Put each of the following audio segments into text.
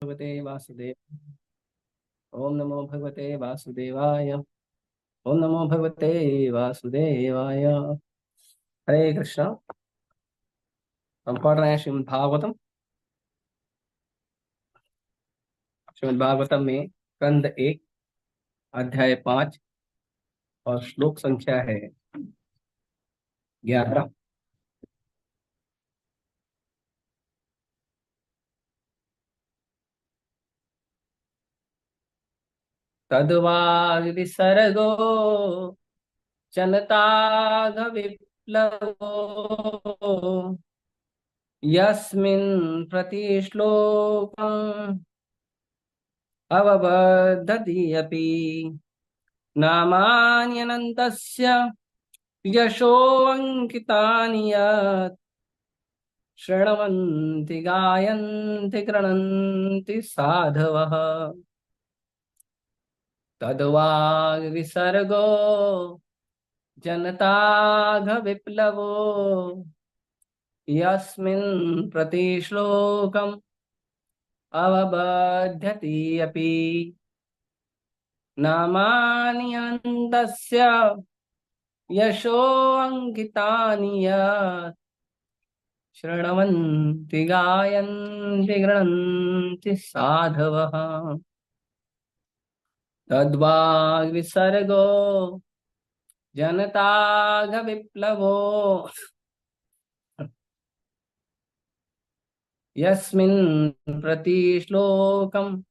भगवते वासुदेव। ओम नमो भगवते वासुदेवाय। ओम नमो भगवते वासुदेवाय। हरे कृष्णा। हम पढ़ रहे हैं श्रीमद् भागवतम। श्रीमद् भागवतम में स्कंद 1, अध्याय 5 और श्लोक संख्या है 11। तद्वाग विसर्गो जनताग विप्लवो यस्मिन् प्रतिश्लोकम् अवबद्धति अपि नामान्यनन्तस्य यशोऽङ्कितानि यत् शृण्वन्ति गायन्ति गृह्णन्ति साधवः। तद्वाग्विसर्गो जनताघ विप्लवो यस्मिन् प्रतिश्लोकम् अवबध्यति अपि नामानि अनन्तस्य यशोऽङ्कितानि यत् शृण्वन्ति गायन्ति गृह्णन्ति साधवः। तद्वाग्विसर्गो जनताघ विप्लवो यस्मिन् प्रतिश्लोकम्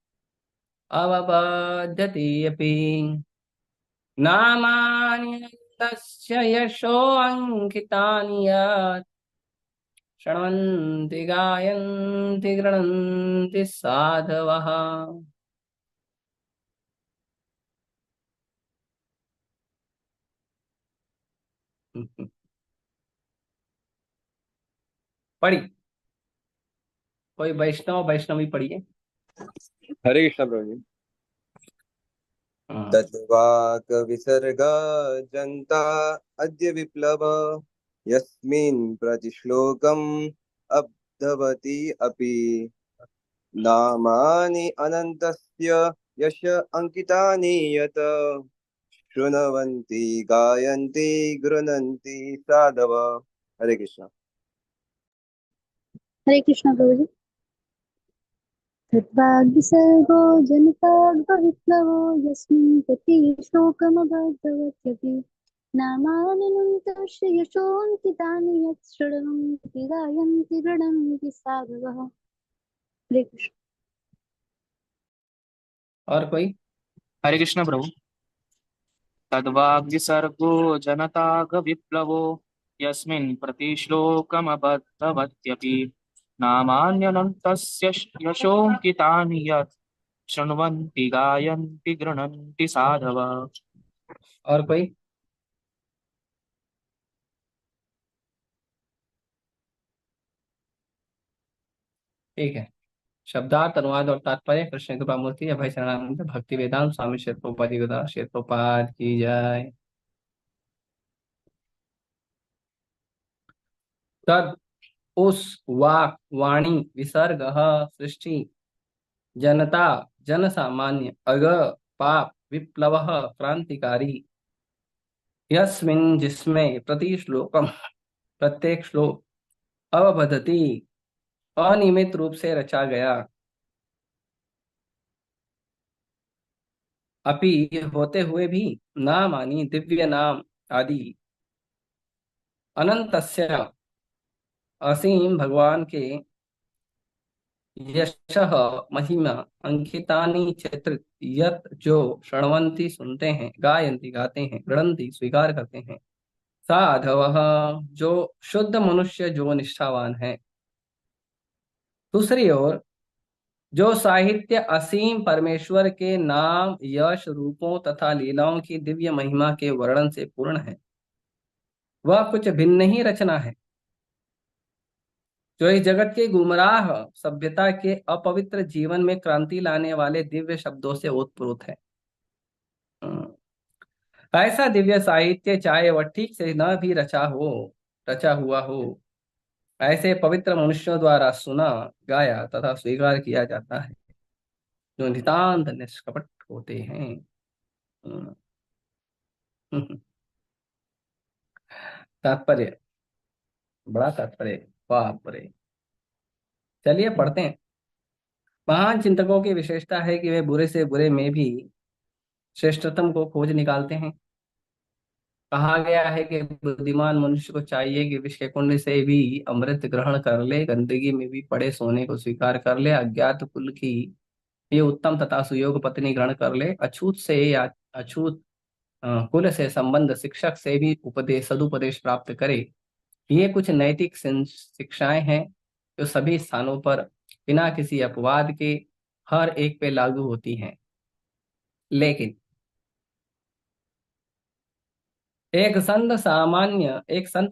अवबध्यति अपि नामानि तस्य यशो अंकितानि यत् शृण्वन्ति गायन्ति गृह्णन्ति साधवः। पढ़ी कोई वैष्णवी पढ़िए। हरे कृष्ण प्रभु जी। हाँ। तद्वाक् विसर्ग जनता अद्य विप्लव यस्मिन् प्रतिश्लोकम् अब्धवति अपि नामानि अनन्तस्य यश अंकितानि यत् शृण्वन्ति गायन्ति गृह्णन्ति साधव। हरे कृष्ण। हरे कृष्ण प्रभु जी। तद्वाग्विसर्गो जनताग्विप्लवो यस्मिन् प्रतिश्लोकमभद्रवत्यपि नामान्यनन्तस्य यशोऽङ्कितानि यत् शृण्वन्ति गायन्ति गृह्णन्ति साधवः। हरे कृष्ण। और कोई? हरे कृष्ण प्रभु। तद्वाग्विसर्गो जनताग विप्लवो यस्मिन् प्रतिश्लोकमबद्धवत्यपि नामान्यनन्तस्य यशोऽङ्कितानि यत् शृण्वन्ति गायन्ति गृह्णन्ति साधव। और कोई? ठीक है। शब्दार्थ, अनुवाद और तात्पर्य कृष्ण कृपा मूर्ति अभय शरणानंद भक्ति वेदांत स्वामी श्री प्रभुपाद जी गुरुदेव श्री प्रभुपाद की जय। तद उस वाक वाणी विसर्ग सृष्टि जनता जन सामान्य अग पाप विप्लव क्रांतिकारी यस्मिन् जिसमें प्रति श्लोकम प्रत्येक श्लोक अवबद्धति अनियमित रूप से रचा गया अपि होते हुए भी नामानि दिव्य नाम आदि अनंतस्य असीम भगवान के यशः महिमा अंकितानि चित्र यत जो शृण्वन्ति सुनते हैं गायन्ति गाते हैं गृह्णन्ति स्वीकार करते हैं साधवः जो शुद्ध मनुष्य जो निष्ठावान है। दूसरी ओर जो साहित्य असीम परमेश्वर के नाम यश रूपों तथा लीलाओं की दिव्य महिमा के वर्णन से पूर्ण है वह कुछ भिन्न ही रचना है जो इस जगत के गुमराह सभ्यता के अपवित्र जीवन में क्रांति लाने वाले दिव्य शब्दों से ओतप्रोत है। ऐसा दिव्य साहित्य चाहे वह ठीक से न भी रचा हुआ हो ऐसे पवित्र मनुष्यों द्वारा सुना गाया तथा स्वीकार किया जाता है। जो नितांत निष्कपट होते हैं। तात्पर्य, बड़ा तात्पर्य, बाप रे। चलिए पढ़ते हैं। महान चिंतकों की विशेषता है कि वे बुरे से बुरे में भी श्रेष्ठतम को खोज निकालते हैं। कहा गया है कि बुद्धिमान मनुष्य को चाहिए कि विष के कुंड से भी अमृत ग्रहण कर ले, गंदगी में भी पड़े सोने को स्वीकार कर ले, अज्ञात कुल की ये उत्तम तथा सुयोग पत्नी ग्रहण कर ले, अछूत से या अछूत कुल से संबंध शिक्षक से भी उपदेश सदुपदेश प्राप्त करे। ये कुछ नैतिक शिक्षाएं हैं जो सभी स्थानों पर बिना किसी अपवाद के हर एक पे लागू होती हैं। लेकिन एक संत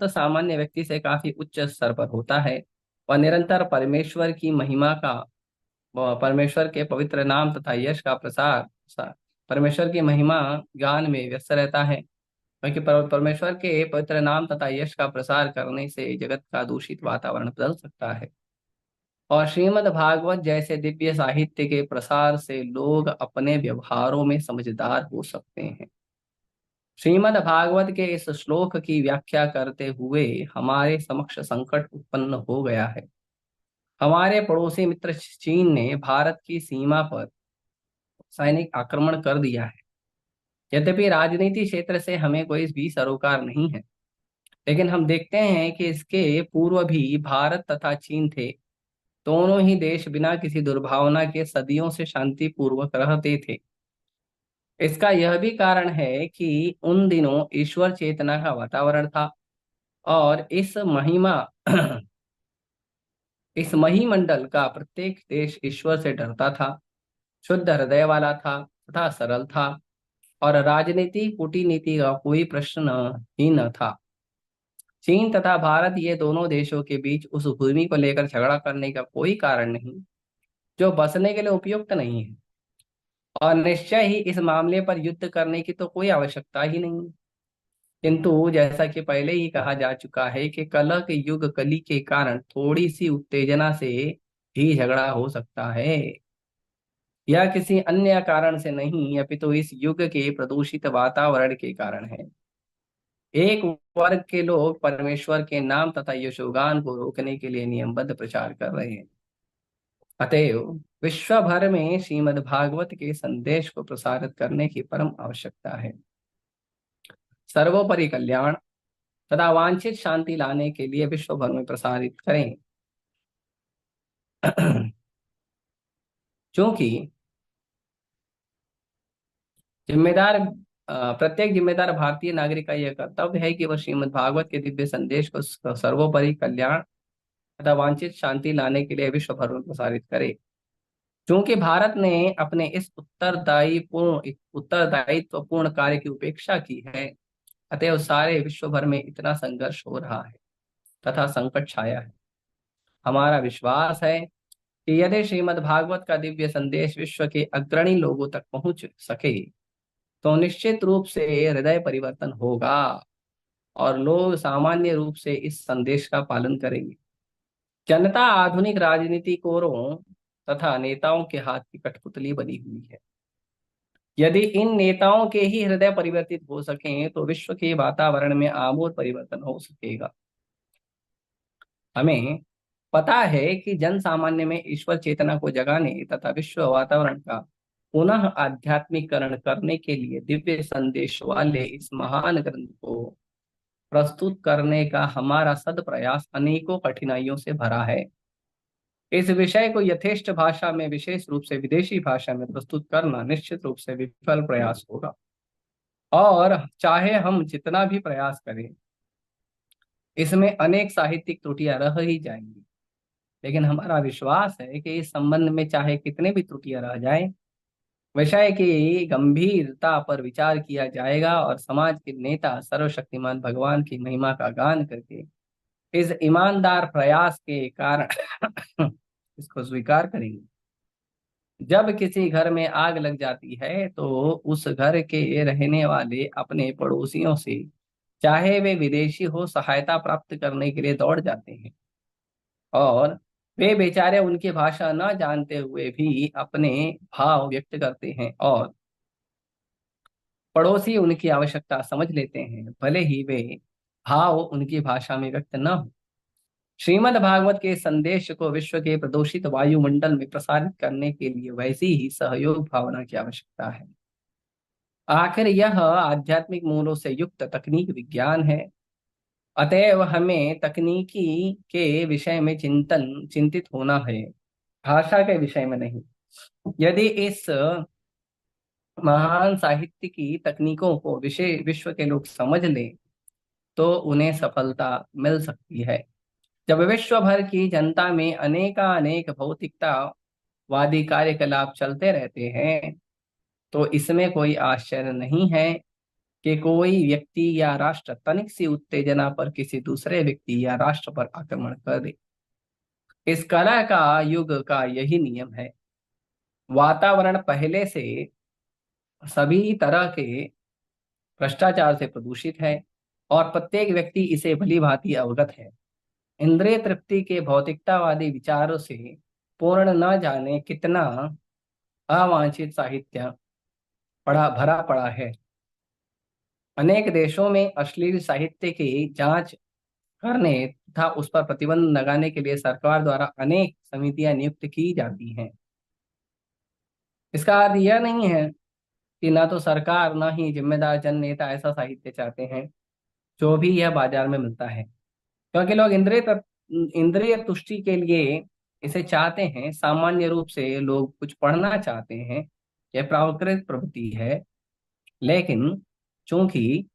सामान्य व्यक्ति से काफी उच्च स्तर पर होता है। वह निरंतर परमेश्वर के पवित्र नाम तथा यश का परमेश्वर की महिमा ज्ञान में व्यस्त रहता है, क्योंकि परमेश्वर के पवित्र नाम तथा यश का प्रसार करने से जगत का दूषित वातावरण बदल सकता है और श्रीमद् भागवत जैसे दिव्य साहित्य के प्रसार से लोग अपने व्यवहारों में समझदार हो सकते हैं। श्रीमद् भागवत के इस श्लोक की व्याख्या करते हुए हमारे समक्ष संकट उत्पन्न हो गया है। हमारे पड़ोसी मित्र चीन ने भारत की सीमा पर सैनिक आक्रमण कर दिया है। यद्यपि राजनीति क्षेत्र से हमें कोई भी सरोकार नहीं है, लेकिन हम देखते हैं कि इसके पूर्व भी भारत तथा चीन थे। दोनों ही देश बिना किसी दुर्भावना के सदियों से शांतिपूर्वक रहते थे। इसका यह भी कारण है कि उन दिनों ईश्वर चेतना का वातावरण था और इस महिमंडल का प्रत्येक देश ईश्वर से डरता था, शुद्ध हृदय वाला था तथा सरल था और राजनीति कूटनीति का कोई प्रश्न ही न था। चीन तथा भारत ये दोनों देशों के बीच उस भूमि को लेकर झगड़ा करने का कोई कारण नहीं जो बसने के लिए उपयुक्त नहीं है, और निश्चय ही इस मामले पर युद्ध करने की तो कोई आवश्यकता ही नहीं। किंतु जैसा कि पहले ही कहा जा चुका है कि कलह के युग कली के कारण थोड़ी सी उत्तेजना से ही झगड़ा हो सकता है, यह किसी अन्य कारण से नहीं अपितु इस युग के प्रदूषित वातावरण के कारण है। एक वर्ग के लोग परमेश्वर के नाम तथा यशोगान को रोकने के लिए नियमबद्ध प्रचार कर रहे हैं। अतएव विश्व भर में श्रीमद् भागवत के संदेश को प्रसारित करने की परम आवश्यकता है। सर्वोपरि कल्याण तथा वांछित शांति लाने के लिए विश्व भर में प्रसारित करें। क्योंकि प्रत्येक जिम्मेदार भारतीय नागरिक का यह कर्तव्य है कि वह श्रीमद् भागवत के दिव्य संदेश को सर्वोपरि कल्याण तथा वांछित शांति लाने के लिए विश्व भर में प्रसारित करे। क्योंकि भारत ने अपने इस उत्तरदायित्वपूर्ण कार्य की उपेक्षा की है, अतएव सारे विश्व भर में इतना संघर्ष हो रहा है तथा संकट छाया है। हमारा विश्वास है कि यदि श्रीमद् भागवत का दिव्य संदेश विश्व के अग्रणी लोगों तक पहुंच सके तो निश्चित रूप से हृदय परिवर्तन होगा और लोग सामान्य रूप से इस संदेश का पालन करेंगे। जनता आधुनिक राजनीतिकोरों तथा नेताओं के हाथ की कठपुतली बनी हुई है। यदि इन नेताओं के ही हृदय परिवर्तित हो सकें तो विश्व के वातावरण में आमूल परिवर्तन हो सकेगा। हमें पता है कि जन सामान्य में ईश्वर चेतना को जगाने तथा विश्व वातावरण का पुनः आध्यात्मिकरण करने के लिए दिव्य संदेश वाले इस महान ग्रंथ को प्रस्तुत करने का हमारा सद प्रयास अनेकों कठिनाइयों से भरा है। इस विषय को यथेष्ट भाषा में, विशेष रूप से विदेशी भाषा में प्रस्तुत करना निश्चित रूप से विफल प्रयास होगा, और चाहे हम जितना भी प्रयास करें इसमें अनेक साहित्यिक त्रुटियां रह ही जाएंगी। लेकिन हमारा विश्वास है कि इस संबंध में चाहे कितने भी त्रुटियां रह जाएं, विषय की गंभीरता पर विचार किया जाएगा और समाज के नेता सर्वशक्तिमान भगवान की महिमा का गान करके इस ईमानदार प्रयास के कारण इसको स्वीकार करेंगे। जब किसी घर में आग लग जाती है तो उस घर के रहने वाले अपने पड़ोसियों से, चाहे वे विदेशी हो, सहायता प्राप्त करने के लिए दौड़ जाते हैं और वे बेचारे उनकी भाषा न जानते हुए भी अपने भाव व्यक्त करते हैं और पड़ोसी उनकी आवश्यकता समझ लेते हैं, भले ही वे भाव उनकी भाषा में व्यक्त न हो। श्रीमद् भागवत के संदेश को विश्व के प्रदूषित वायुमंडल में प्रसारित करने के लिए वैसी ही सहयोग भावना की आवश्यकता है। आखिर यह आध्यात्मिक मूलों से युक्त तकनीक विज्ञान है। अतएव हमें तकनीकी के विषय में चिंतित होना है, भाषा के विषय में नहीं। यदि इस महान साहित्य की तकनीकों को विश्व के लोग समझ लें तो उन्हें सफलता मिल सकती है। जब विश्व भर की जनता में अनेकानेक भौतिकतावादी कार्यकलाप चलते रहते हैं तो इसमें कोई आश्चर्य नहीं है कि कोई व्यक्ति या राष्ट्र तनिक सी उत्तेजना पर किसी दूसरे व्यक्ति या राष्ट्र पर आक्रमण कर दे। इस कला का युग का यही नियम है। वातावरण पहले से सभी तरह के भ्रष्टाचार से प्रदूषित है और प्रत्येक व्यक्ति इसे भली भांति अवगत है। इंद्रिय तृप्ति के भौतिकतावादी विचारों से पूर्ण न जाने कितना अवांछित साहित्य भरा पड़ा है। अनेक देशों में अश्लील साहित्य की जांच करने तथा उस पर प्रतिबंध लगाने के लिए सरकार द्वारा अनेक समितियां नियुक्त की जाती हैं। इसका अर्थ यह नहीं है कि ना तो सरकार ना ही जिम्मेदार जन नेता ऐसा साहित्य चाहते हैं जो भी यह बाजार में मिलता है, क्योंकि लोग इंद्रिय तुष्टि के लिए इसे चाहते हैं। सामान्य रूप से लोग कुछ पढ़ना चाहते हैं, यह प्राकृतिक प्रवृत्ति है, लेकिन चूंकि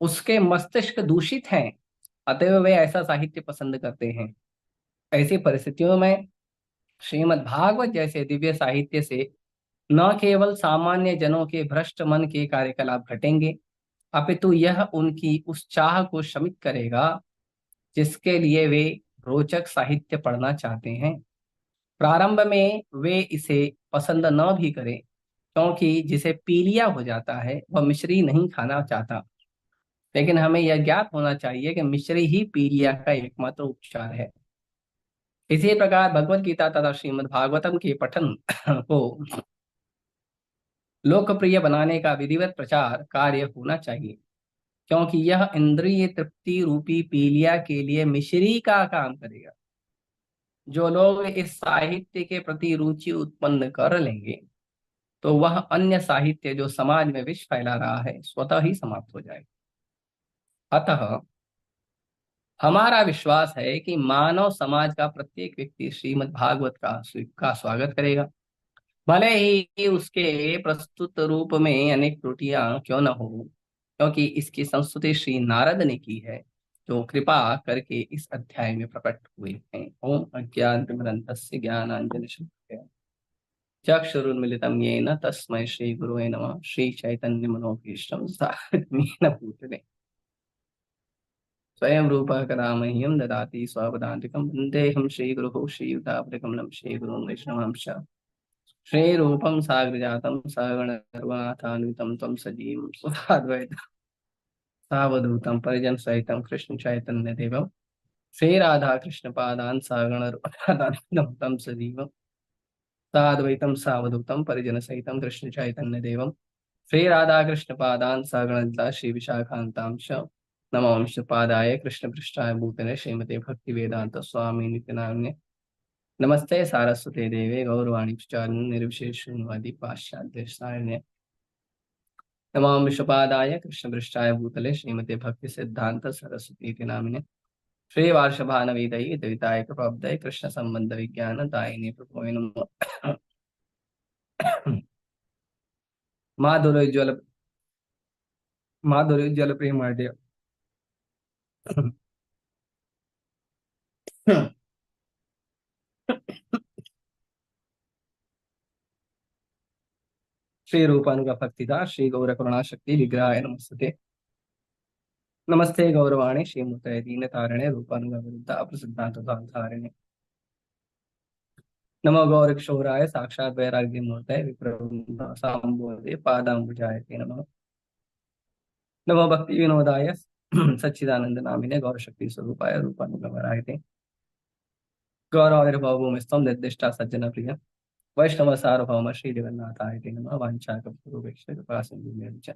उसके मस्तिष्क दूषित हैं अतएव वे ऐसा साहित्य पसंद करते हैं। ऐसी परिस्थितियों में श्रीमद् भागवत जैसे दिव्य साहित्य से न केवल सामान्य जनों के भ्रष्ट मन के कार्यकलाप घटेंगे, अपितु यह उनकी उस चाह को शमित करेगा जिसके लिए वे रोचक साहित्य पढ़ना चाहते हैं। प्रारंभ में वे इसे पसंद न भी करें, क्योंकि जिसे पीलिया हो जाता है वह मिश्री नहीं खाना चाहता, लेकिन हमें यह ज्ञात होना चाहिए कि मिश्री ही पीलिया का एकमात्र उपचार है। इसी प्रकार भगवत गीता तथा श्रीमद् भागवतम के पठन को लोकप्रिय बनाने का विधिवत प्रचार कार्य होना चाहिए, क्योंकि यह इंद्रिय तृप्ति रूपी पीलिया के लिए मिश्री का काम करेगा। जो लोग इस साहित्य के प्रति रुचि उत्पन्न कर लेंगे तो वह अन्य साहित्य जो समाज में विष फैला रहा है स्वतः ही समाप्त हो जाएगा। अतः हमारा विश्वास है कि मानव समाज का प्रत्येक व्यक्ति श्रीमद् भागवत का स्वागत करेगा, भले ही उसके प्रस्तुत रूप में अनेक त्रुटियां क्यों न हो, क्योंकि इसकी संस्तुति श्री नारद ने की है, जो कृपा करके इस अध्याय में प्रकट हुए हैं। ओम अज्ञानतिमिरन्धस्य ज्ञानांजनशलाकया चक्षुरुन्मीलितं येन तस्मै श्री गुरुवे नमः। श्री चैतन्य मनोभीष्टं स्थापितं भूतले स्वयं रूपः कदा मह्यं ददाति स्वपदान्तिकं। वन्देऽहं श्रीगुरुः श्रीयुतापदकमलं श्रीगुरुं वैष्णवांश्च श्रीरूपं साग्रजातं सगणधर्मनाथान्वितं तं सजीवं सुधाद्वैतं सावधूतं परिजनसहितं कृष्ण चैतन्य देवं श्रीराधा कृष्ण पादान् सगणधर्मनाथान्वितं तं सजीवं साद्वैतं सावधूतं परिजनसहितं कृष्ण चैतन्य देवं श्रीराधा कृष्ण पादान् सगणललिता श्री विशाखान्तांश नमो विष्णुपादाय कृष्ण पृष्ठाय भूतले श्रीमते भक्ति वेदांत स्वामी नित्यानंद नमस्ते सारस्वते देवे गौरवाणी प्रचारिणे निर्विशेष शून्यवादी पाश्चात्य सारिणे नमो विश्वपादाय कृष्ण पृष्ठाय भूतले श्रीमते भक्ति सिद्धांत सरस्वती नामिने श्री वार्षभानवीदये द्विताय प्रपब्धये कृष्ण संबंध विज्ञान दायिने प्रभवे नमो। माधुर्योज्वल प्रेमार्ड्य श्री रूपानुग भक्तिदा श्री गौर करुणा शक्ति विग्रहाय नमस्ते। नमस्ते गौरवाणी श्रीमूर्तये दीनतारिणे रूपानुग विरुद्धा प्रसिद्धांत धारिणे नमो गौर किशोराय साक्षात् वैराग्य मूर्तये विप्रबोधे पादाम्बुजाय ते नमः। नमो भक्ति विनोदाय सच्चिदानंद नामिने गौर शक्ति स्वरूपाय रूपानुग वराय ते गौरवैर्भवो स्तम निर्दिष्टा सज्जन प्रिय वैष्णव सार्वभौम श्री जगन्नाथाय ते नमः वाञ्छा कल्पतरुभ्यश्च कृपा सिन्धुभ्यश्च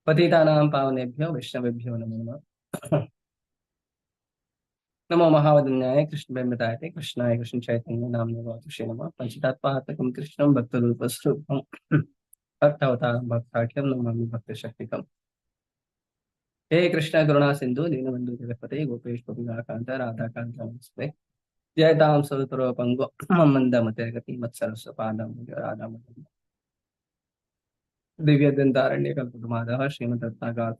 पतितानां पावनेभ्यो वैष्णवेभ्यो नमो नमः। नमो महावदन्याय कृष्ण प्रेमताय ते कृष्णाय कृष्ण चैतन्य नामने तुष्य नमः पंचतत्पात्मकं कृष्णं भक्तरूपस्वरूपं भक्तावतारं भक्ताख्यं नमामि भक्तशक्तिकम्। हे कृष्ण करुणा सिंधु दीनबंधु जगत्पते गोपेश गोपिकांत राधाकांत नमस्ते जयतां सवितरो पंगु मंदमते गति मत्सरस्वपादं राधा दिव्य दंतारण्य कल्पमाधव श्रीमद रत्नागार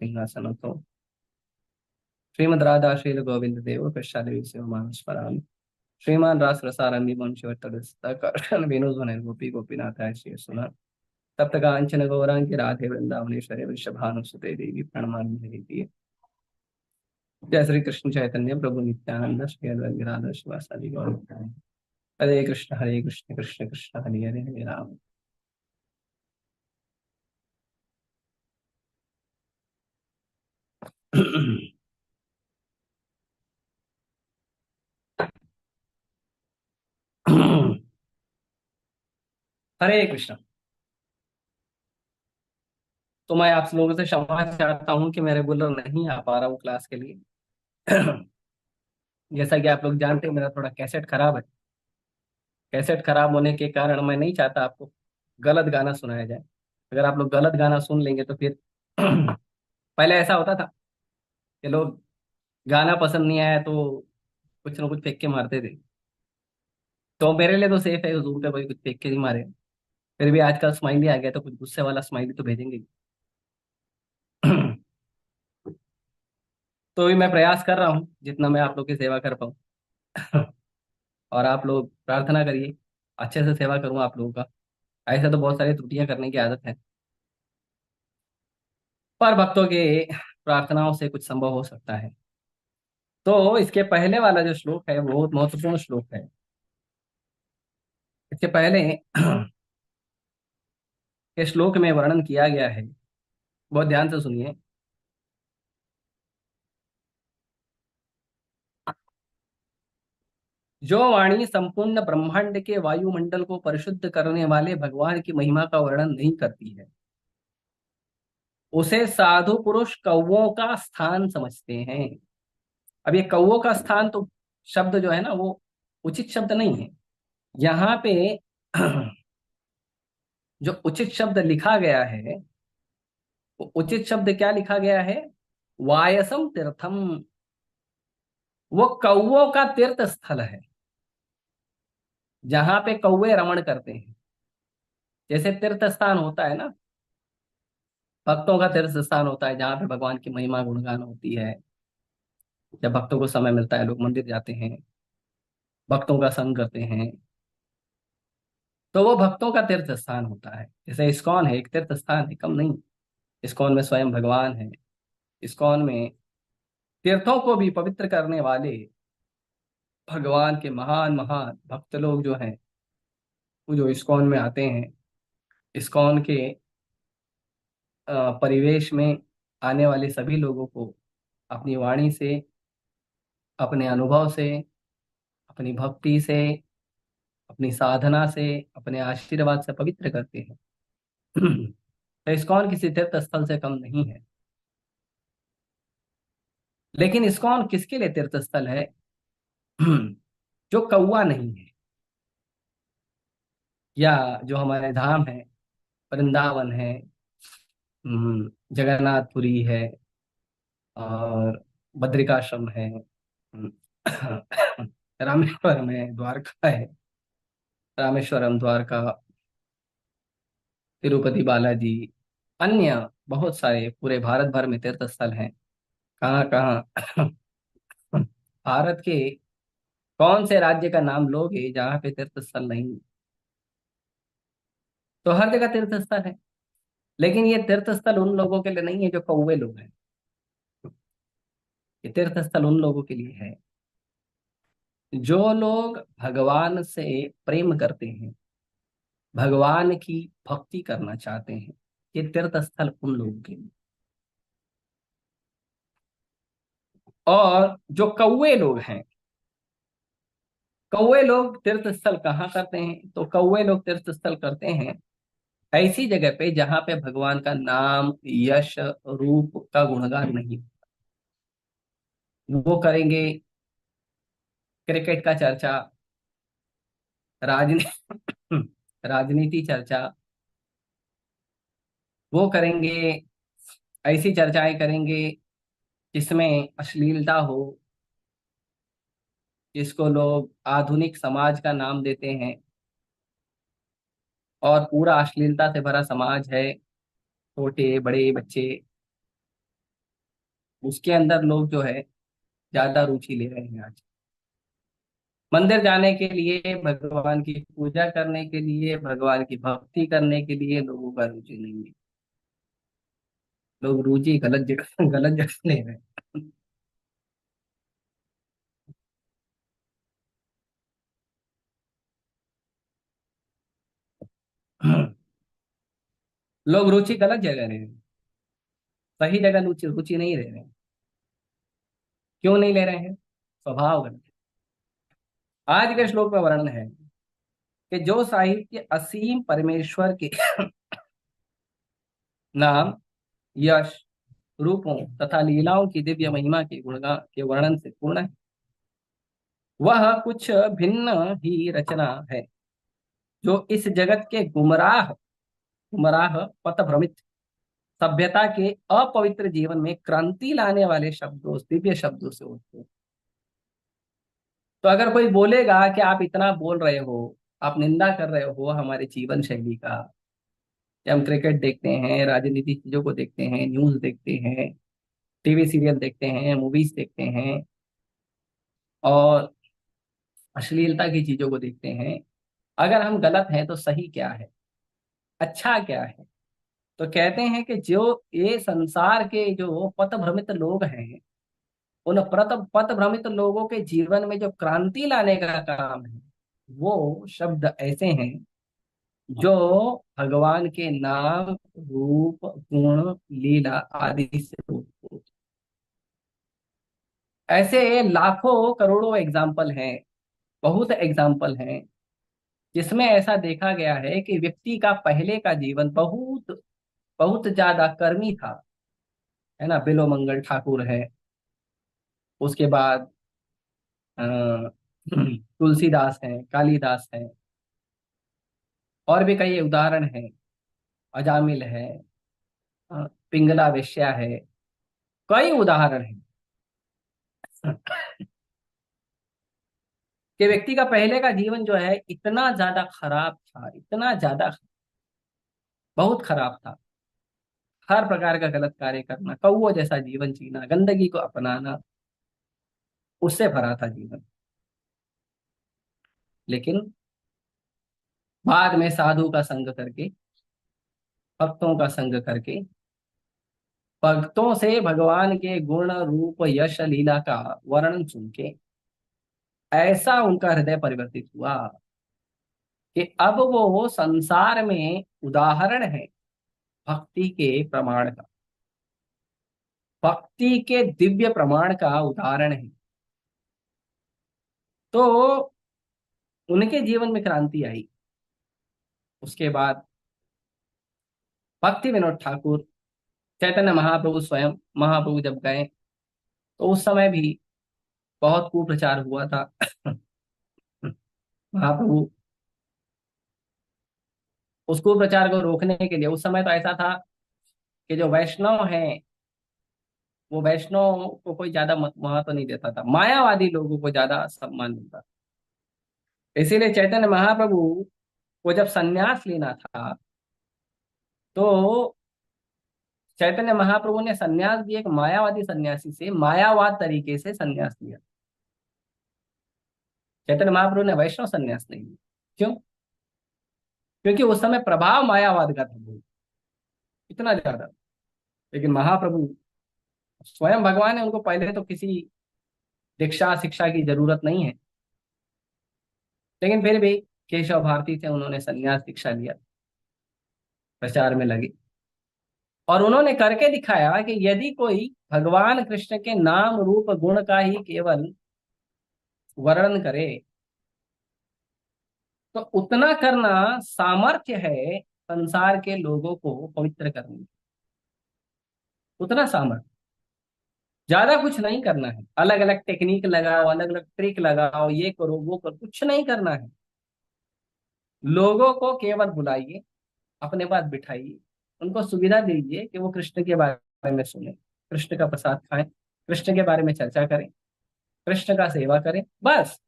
श्रीमद राधा शील गोविंद देव पश्चादेवी शिव मानस पराम श्रीमान रास रसारंभी वंशवत्तकर्षण विनोद गोपी गोपीनाथ श्री सुना तप्त कांचन गौरांगी राधे वृंदावनेश्वरी वृषभानुसुते देवी प्रणमामि। जय श्री कृष्ण चैतन्य प्रभु नित्यानंद श्री अद्वैत राधा शिवासादि गौर नित्यानंद। हरे कृष्ण कृष्ण कृष्ण हरे हरे हरे राम। हरे कृष्ण। तो मैं आप लोगों से क्षमा चाहता हूँ कि मैं रेगुलर नहीं आ पा रहा हूँ क्लास के लिए। जैसा कि आप लोग जानते हैं मेरा थोड़ा कैसेट खराब है। कैसेट खराब होने के कारण मैं नहीं चाहता आपको गलत गाना सुनाया जाए। अगर आप लोग गलत गाना सुन लेंगे तो फिर पहले ऐसा होता था कि लोग गाना पसंद नहीं आया तो कुछ ना कुछ फेंक के मारते थे। तो मेरे लिए तो सेफ है जूम पे कोई कुछ फेंक के नहीं मारे। फिर भी आजकल स्माइली आ गया तो कुछ गुस्से वाला स्माइली तो भेजेंगे ही। तो भी मैं प्रयास कर रहा हूँ जितना मैं आप लोग की सेवा कर पाऊँ। और आप लोग प्रार्थना करिए अच्छे से सेवा करूँ आप लोगों का। ऐसे तो बहुत सारी त्रुटियां करने की आदत है पर भक्तों के प्रार्थनाओं से कुछ संभव हो सकता है। तो इसके पहले वाला जो श्लोक है वो बहुत महत्वपूर्ण श्लोक है। इसके पहले के श्लोक में वर्णन किया गया है, बहुत ध्यान से सुनिए। जो वाणी संपूर्ण ब्रह्मांड के वायुमंडल को परिशुद्ध करने वाले भगवान की महिमा का वर्णन नहीं करती है उसे साधु पुरुष कौवों का स्थान समझते हैं। अब ये कौवों का स्थान तो शब्द जो है ना वो उचित शब्द नहीं है यहाँ पे। जो उचित शब्द लिखा गया है वो उचित शब्द क्या लिखा गया है? वायसम तीर्थम। वो कौवों का तीर्थ स्थल है जहां पे कौवे रमण करते हैं। जैसे तीर्थ स्थान होता है ना, भक्तों का तीर्थ स्थान होता है जहाँ पे भगवान की महिमा गुणगान होती है। जब भक्तों को समय मिलता है लोग मंदिर जाते हैं, भक्तों का संग करते हैं, तो वो भक्तों का तीर्थ स्थान होता है। जैसे इस्कॉन है, एक तीर्थ स्थान है, कम नहीं। इस्कॉन में स्वयं भगवान है। इस्कॉन में तीर्थों को भी पवित्र करने वाले भगवान के महान महान भक्त लोग जो हैं वो जो इस्कॉन में आते हैं, इस्कॉन के परिवेश में आने वाले सभी लोगों को अपनी वाणी से, अपने अनुभव से, अपनी भक्ति से, अपनी साधना से, अपने आशीर्वाद से पवित्र करते हैं। तो इस्कॉन किसी तीर्थ स्थल से कम नहीं है। लेकिन इस्कॉन किसके लिए तीर्थ स्थल है? जो कौवा नहीं है, या जो हमारे धाम है, वृंदावन है, जगन्नाथपुरी है, और बद्रिकाश्रम है, हम्म, रामेश्वरम है, द्वारका है, रामेश्वरम, द्वारका, तिरुपति बालाजी, अन्य बहुत सारे पूरे भारत भर में तीर्थ स्थल हैं। कहाँ कहाँ भारत के कौन से राज्य का नाम लोगे जहाँ पे तीर्थ स्थल नहीं? तो हर जगह तीर्थ स्थल है। लेकिन ये तीर्थ स्थल उन लोगों के लिए नहीं है जो कौवे लोग हैं। ये तीर्थ स्थल उन लोगों के लिए है जो लोग भगवान से प्रेम करते हैं, भगवान की भक्ति करना चाहते हैं। ये तीर्थ स्थल उन लोगों के लिए। और जो कौवे लोग हैं कौवे लोग तीर्थ स्थल कहाँ करते हैं? तो कौवे लोग तीर्थ स्थल करते हैं ऐसी जगह पे जहां पे भगवान का नाम, यश, रूप का गुणगान नहीं। वो करेंगे क्रिकेट का चर्चा, राजनीति राजनीति चर्चा, वो करेंगे, ऐसी चर्चाएं करेंगे जिसमें अश्लीलता हो, जिसको लोग आधुनिक समाज का नाम देते हैं। और पूरा अश्लीलता से भरा समाज है, छोटे बड़े बच्चे, उसके अंदर लोग जो है ज्यादा रुचि ले रहे हैं आज। मंदिर जाने के लिए, भगवान की पूजा करने के लिए, भगवान की भक्ति करने के लिए लोगों का रुचि नहीं है। लोग रुचि गलत जगह गलत जगह ले रहे हैं। लोग रुचि गलत जगह ले रहे हैं, सही जगह रुचि रुचि नहीं ले रहे हैं। क्यों नहीं ले रहे हैं? स्वभाव गलत है। आज के श्लोक में वर्णन है कि जो साहित्य असीम परमेश्वर के नाम, यश, रूपों तथा लीलाओं की दिव्य महिमा के गुणगान के वर्णन से पूर्ण है, वह कुछ भिन्न ही रचना है, जो इस जगत के गुमराह गुमराह पथ भ्रमित सभ्यता के अपवित्र जीवन में क्रांति लाने वाले शब्दों, दिव्य शब्दों से होते हैं। तो अगर कोई बोलेगा कि आप इतना बोल रहे हो, आप निंदा कर रहे हो हमारे जीवन शैली का, कि हम क्रिकेट देखते हैं, राजनीति चीजों को देखते हैं, न्यूज देखते हैं, टीवी सीरियल देखते हैं, मूवीज देखते हैं, और अश्लीलता की चीजों को देखते हैं, अगर हम गलत हैं तो सही क्या है, अच्छा क्या है? तो कहते हैं कि जो ये संसार के जो पथ भ्रमित लोग हैं, उन पथ भ्रमित लोगों के जीवन में जो क्रांति लाने का काम है, वो शब्द ऐसे हैं जो भगवान के नाम, रूप, गुण, लीला आदि से रूप। ऐसे लाखों करोड़ों एग्जाम्पल हैं, बहुत एग्जाम्पल हैं, जिसमें ऐसा देखा गया है कि व्यक्ति का पहले का जीवन बहुत बहुत ज्यादा कर्मी था, है ना। बिलोमंगल ठाकुर है, उसके बाद अ, तुलसीदास है, कालिदास है, और भी कई उदाहरण हैं, अजामिल है, पिंगला वेश्या है, कई उदाहरण हैं कि व्यक्ति का पहले का जीवन जो है इतना ज्यादा खराब था, इतना ज्यादा बहुत खराब था। हर प्रकार का गलत कार्य करना, कौओं जैसा जीवन जीना, गंदगी को अपनाना, उससे भरा था जीवन। लेकिन बाद में साधु का संग करके, भक्तों का संग करके, भक्तों से भगवान के गुण, रूप, यश, लीला का वर्णन सुन के ऐसा उनका हृदय परिवर्तित हुआ कि अब वो संसार में उदाहरण है भक्ति के प्रमाण का, भक्ति के दिव्य प्रमाण का उदाहरण है। तो उनके जीवन में क्रांति आई। उसके बाद भक्ति विनोद ठाकुर, चैतन्य महाप्रभु स्वयं, महाप्रभु जब गए तो उस समय भी बहुत कुप्रचार हुआ था। महाप्रभु उस कुप्रचार को रोकने के लिए, उस समय तो ऐसा था कि जो वैष्णव हैं, वो वैष्णव को कोई ज्यादा महत्व नहीं देता था, मायावादी लोगों को ज्यादा सम्मान मिलता था। इसीलिए चैतन्य महाप्रभु को जब संन्यास लेना था, तो चैतन्य महाप्रभु ने संन्यास भी एक मायावादी सन्यासी से मायावाद तरीके से संन्यास लिया। चैतन्य महाप्रभु ने वैष्णव संन्यास नहीं लिया। क्यों? क्योंकि उस समय प्रभाव मायावाद का था बहुत, इतना ज्यादा। लेकिन महाप्रभु स्वयं भगवान है, उनको पहले तो किसी दीक्षा शिक्षा की जरूरत नहीं है, लेकिन फिर भी केशव भारती से उन्होंने संन्यास दीक्षा लिया, प्रचार में लगे, और उन्होंने करके दिखाया कि यदि कोई भगवान कृष्ण के नाम, रूप, गुण का ही केवल वर्णन करे तो उतना करना सामर्थ्य है संसार के लोगों को पवित्र करने की। उतना सामर्थ्य, ज्यादा कुछ नहीं करना है। अलग अलग टेक्निक लगाओ, अलग अलग ट्रिक लगाओ, ये करो वो करो, कुछ नहीं करना है। लोगों को केवल बुलाइए, अपने पास बिठाइए, उनको सुविधा दीजिए कि वो कृष्ण के बारे में सुने, कृष्ण का प्रसाद खाएं, कृष्ण के बारे में चर्चा करें, कृष्ण का सेवा करें, बस।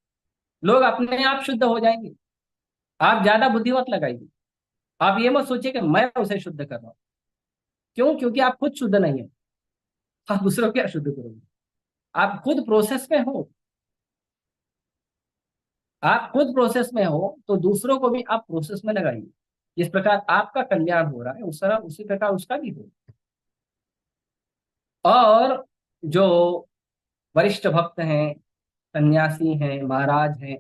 लोग अपने आप शुद्ध हो जाएंगे। आप ज्यादा बुद्धि मत लगाइए। आप ये मत सोचिए कि मैं उसे शुद्ध कर रहा हूं। क्यों? क्योंकि आप खुद शुद्ध नहीं है। आप दूसरों को क्या शुद्ध करोगे? आप खुद प्रोसेस में हो। आप खुद प्रोसेस में हो तो दूसरों को भी आप प्रोसेस में लगाइए। जिस प्रकार आपका कल्याण हो रहा है उस तरह उसी प्रकार उसका भी हो। और जो वरिष्ठ भक्त हैं, सन्यासी हैं, महाराज हैं,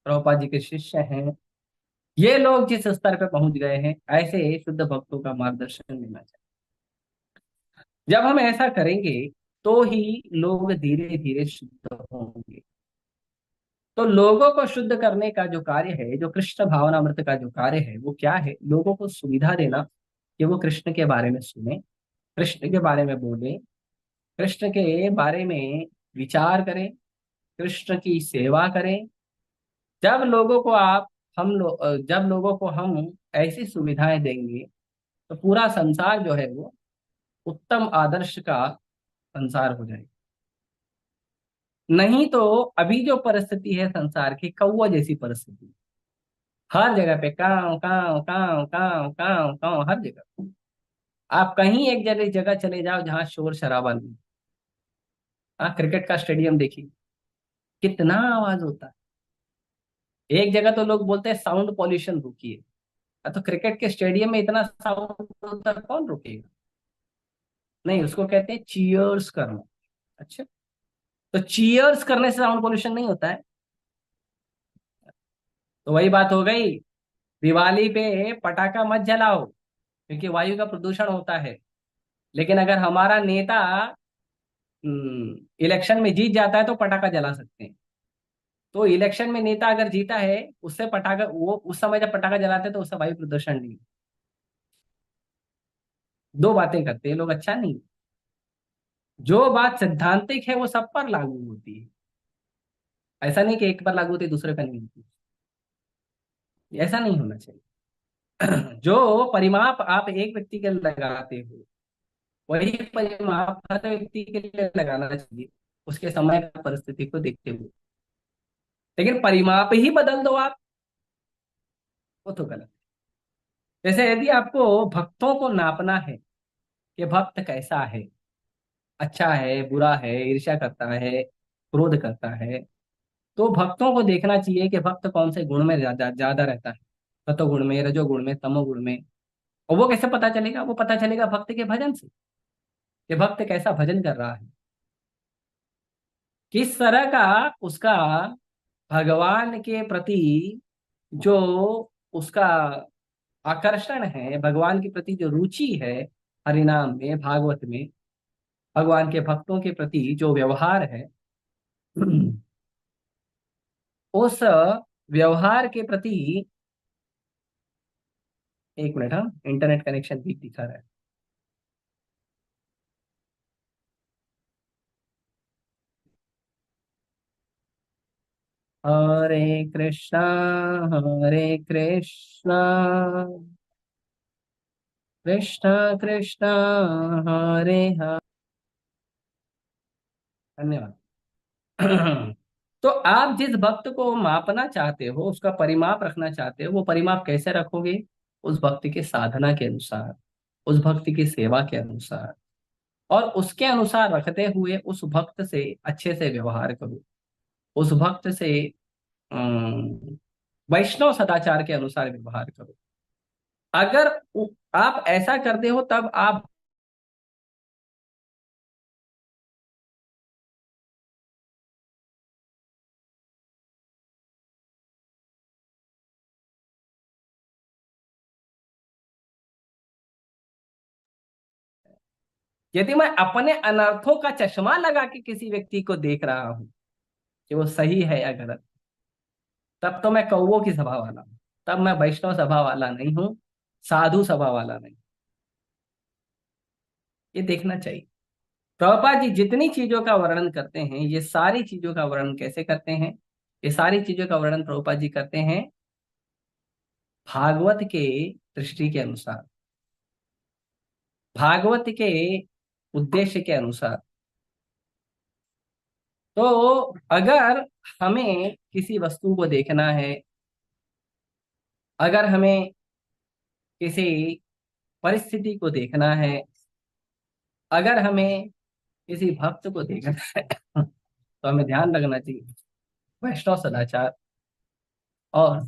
प्रभुपाद जी के शिष्य हैं, ये लोग जिस स्तर पे पहुंच गए हैं, ऐसे शुद्ध भक्तों का मार्गदर्शन लेना चाहिए। जब हम ऐसा करेंगे तो ही लोग धीरे धीरे शुद्ध होंगे। तो लोगों को शुद्ध करने का जो कार्य है, जो कृष्ण भावनामृत का जो कार्य है, वो क्या है? लोगों को सुविधा देना कि वो कृष्ण के बारे में सुने, कृष्ण के बारे में बोले, कृष्ण के बारे में विचार करें, कृष्ण की सेवा करें। जब लोगों को आप जब लोगों को हम ऐसी सुविधाएं देंगे तो पूरा संसार जो है वो उत्तम आदर्श का संसार हो जाएगा। नहीं तो अभी जो परिस्थिति है संसार की, कौवा जैसी परिस्थिति। हर जगह पे काव काव काव काव काव काव, हर जगह। आप कहीं एक जगह जगह चले जाओ जहां शोर शराबा नहीं। हाँ, क्रिकेट का स्टेडियम देखिए, कितना आवाज होता है। एक जगह तो लोग बोलते हैं साउंड पॉल्यूशन रुकिए। तो क्रिकेट के स्टेडियम में इतना साउंड होता है, कौन रोकेगा? नहीं, उसको कहते हैं चीयर्स करना। अच्छा, तो चीयर्स करने से साउंड पॉल्यूशन नहीं होता है? तो वही बात हो गई। दिवाली पे पटाखा मत जलाओ क्योंकि वायु का प्रदूषण होता है। लेकिन अगर हमारा नेता इलेक्शन में जीत जाता है तो पटाखा जला सकते हैं। तो इलेक्शन में नेता अगर जीता है, उससे पटाखा, वो उस समय जब पटाखा जलाते हैं तो उससे वायु प्रदूषण नहीं। दो बातें करते हैं लोग, अच्छा नहीं। जो बात सैद्धांतिक है वो सब पर लागू होती है। ऐसा नहीं कि एक पर लागू होती है दूसरे पर नहीं होती। ऐसा नहीं होना चाहिए। जो परिमाप आप एक व्यक्ति के लिए लगाते हो, वही परिमाप हर व्यक्ति के लिए लगाना चाहिए, उसके समय परिस्थिति को देखते हुए। लेकिन परिमाप ही बदल दो आप, वो तो गलत है। जैसे यदि आपको भक्तों को नापना है कि भक्त कैसा है, अच्छा है, बुरा है, ईर्ष्या करता है, क्रोध करता है, तो भक्तों को देखना चाहिए कि भक्त कौन से गुण में ज्यादा रहता है। सतोगुण में, रजोगुण में, तमोगुण में। और वो कैसे पता चलेगा? वो पता चलेगा भक्त के भजन से, कि भक्त कैसा भजन कर रहा है, किस तरह का उसका भगवान के प्रति जो उसका आकर्षण है, भगवान के प्रति जो रुचि है, हरिनाम में, भागवत में, भगवान के भक्तों के प्रति जो व्यवहार है, उस व्यवहार के प्रति। एक मिनट, हाँ, इंटरनेट कनेक्शन वीक दिखा रहा है। हरे कृष्णा, हरे कृष्णा, कृष्णा कृष्णा, हरे हरे। धन्यवाद। तो आप जिस भक्त को मापना चाहते हो, उसका परिमाप रखना चाहते हो, वो परिमाप कैसे रखोगे? उस भक्ति के साधना के अनुसार, उस भक्ति की सेवा के अनुसार, और उसके अनुसार रखते हुए उस भक्त से अच्छे से व्यवहार करो। उस भक्त से अम, वैष्णव सदाचार के अनुसार व्यवहार करो। अगर आप ऐसा करते हो तब आप, यदि मैं अपने अनर्थों का चश्मा लगा के किसी व्यक्ति को देख रहा हूं कि वो सही है या गलत, तब तो मैं कौवों की सभा वाला हूँ, तब मैं वैष्णव सभा वाला नहीं हूँ, साधु सभा वाला नहीं। ये देखना चाहिए। प्रभुपाद जी जितनी चीजों का वर्णन करते हैं, ये सारी चीजों का वर्णन कैसे करते हैं? ये सारी चीजों का वर्णन प्रभुपाद जी करते हैं भागवत के दृष्टि के अनुसार, भागवत के उद्देश्य के अनुसार। तो अगर हमें किसी वस्तु को देखना है, अगर हमें किसी परिस्थिति को देखना है, अगर हमें किसी भक्त को देखना है तो हमें ध्यान रखना चाहिए वैष्णव सदाचार और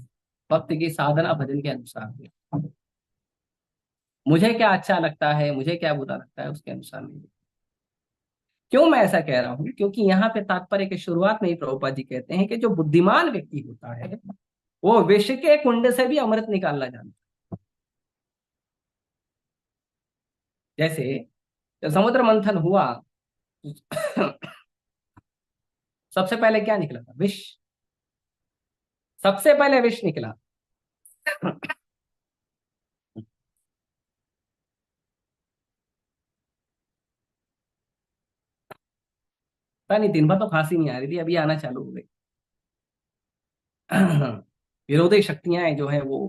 भक्त की साधना भजन के अनुसार। मुझे क्या अच्छा लगता है, मुझे क्या बुरा लगता है, उसके अनुसार नहीं। क्यों मैं ऐसा कह रहा हूं? क्योंकि यहाँ पे तात्पर्य के शुरुआत में ही प्रभुपाद जी कहते हैं कि जो बुद्धिमान व्यक्ति होता है वो विष के कुंड से भी अमृत निकालना जानता है। जैसे जब समुद्र मंथन हुआ सबसे पहले क्या निकला था? विष। सबसे पहले विष निकला। पता नहीं, दिन भर तो खांसी नहीं आ रही थी, अभी आना चालू हो गई। विरोधी शक्तियां जो है वो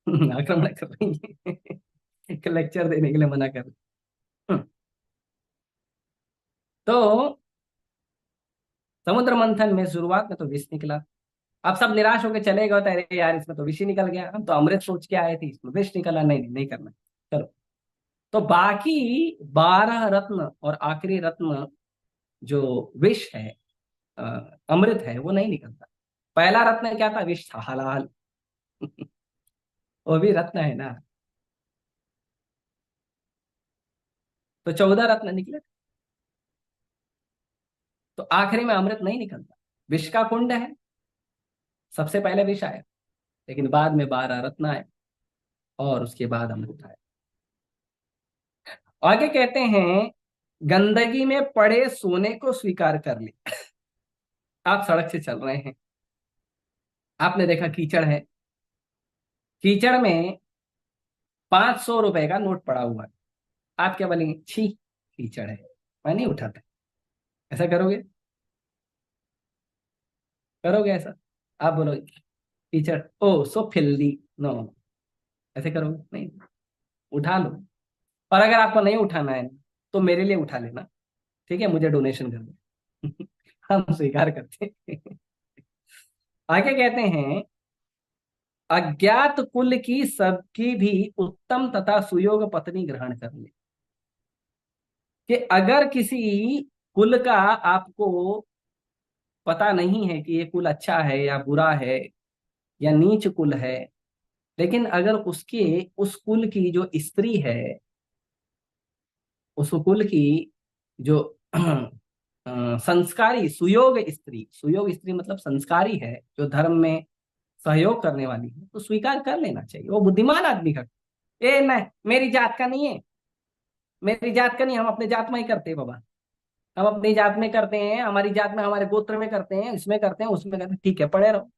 आक्रमण कर रही हैं। एक लेक्चर देने के लिए मना कर रही। तो समुद्र मंथन में शुरुआत में तो विष निकला। अब सब निराश होकर चले गए, तो अरे यार इसमें तो विष ही निकल गया, हम तो अमृत सोच के आए थे, इसमें विष निकला, नहीं नहीं नहीं करना, चलो। तो बाकी 12 रत्न और आखिरी रत्न जो विष है, अ, अमृत है, वो नहीं निकलता। पहला रत्न क्या था? विष था, हलाल। वो भी रत्न है ना। तो 14 रत्न निकले। तो आखिरी में अमृत नहीं निकलता। विष का कुंड है, सबसे पहले विष आया, लेकिन बाद में 12 रत्न आए और उसके बाद अमृत आया। आगे कहते हैं गंदगी में पड़े सोने को स्वीकार कर ले। आप सड़क से चल रहे हैं, आपने देखा कीचड़ है, कीचड़ में 500 रुपए का नोट पड़ा हुआ है। आप क्या बोलेंगे? छी, कीचड़ है, मैं नहीं उठाता। ऐसा करोगे? करोगे ऐसा? आप बोलोगे कीचड़, ओ सो फिल्दी, नो, ऐसे करोगे? नहीं, उठा लो। और अगर आपको नहीं उठाना है तो मेरे लिए उठा लेना, ठीक है? मुझे डोनेशन कर दो। हम स्वीकार करते हैं। आगे कहते हैं अज्ञात कुल की सबकी भी उत्तम तथा सुयोग पत्नी ग्रहण कर ले। कि अगर किसी कुल का आपको पता नहीं है कि ये कुल अच्छा है या बुरा है या नीच कुल है, लेकिन अगर उसके उस कुल की जो स्त्री है, उस कुल की जो संस्कारी सुयोग स्त्री, सुयोग स्त्री मतलब संस्कारी है, जो धर्म में सहयोग करने वाली है, तो स्वीकार कर लेना चाहिए। वो बुद्धिमान आदमी का, ए नहीं मेरी जात का नहीं है, मेरी जात का नहीं, हम अपने जात में ही करते हैं बाबा, हम अपनी जात में करते हैं, हमारी जात में, हमारे गोत्र में करते हैं, इसमें करते हैं, उसमें करते हैं, ठीक है पढ़े रहो।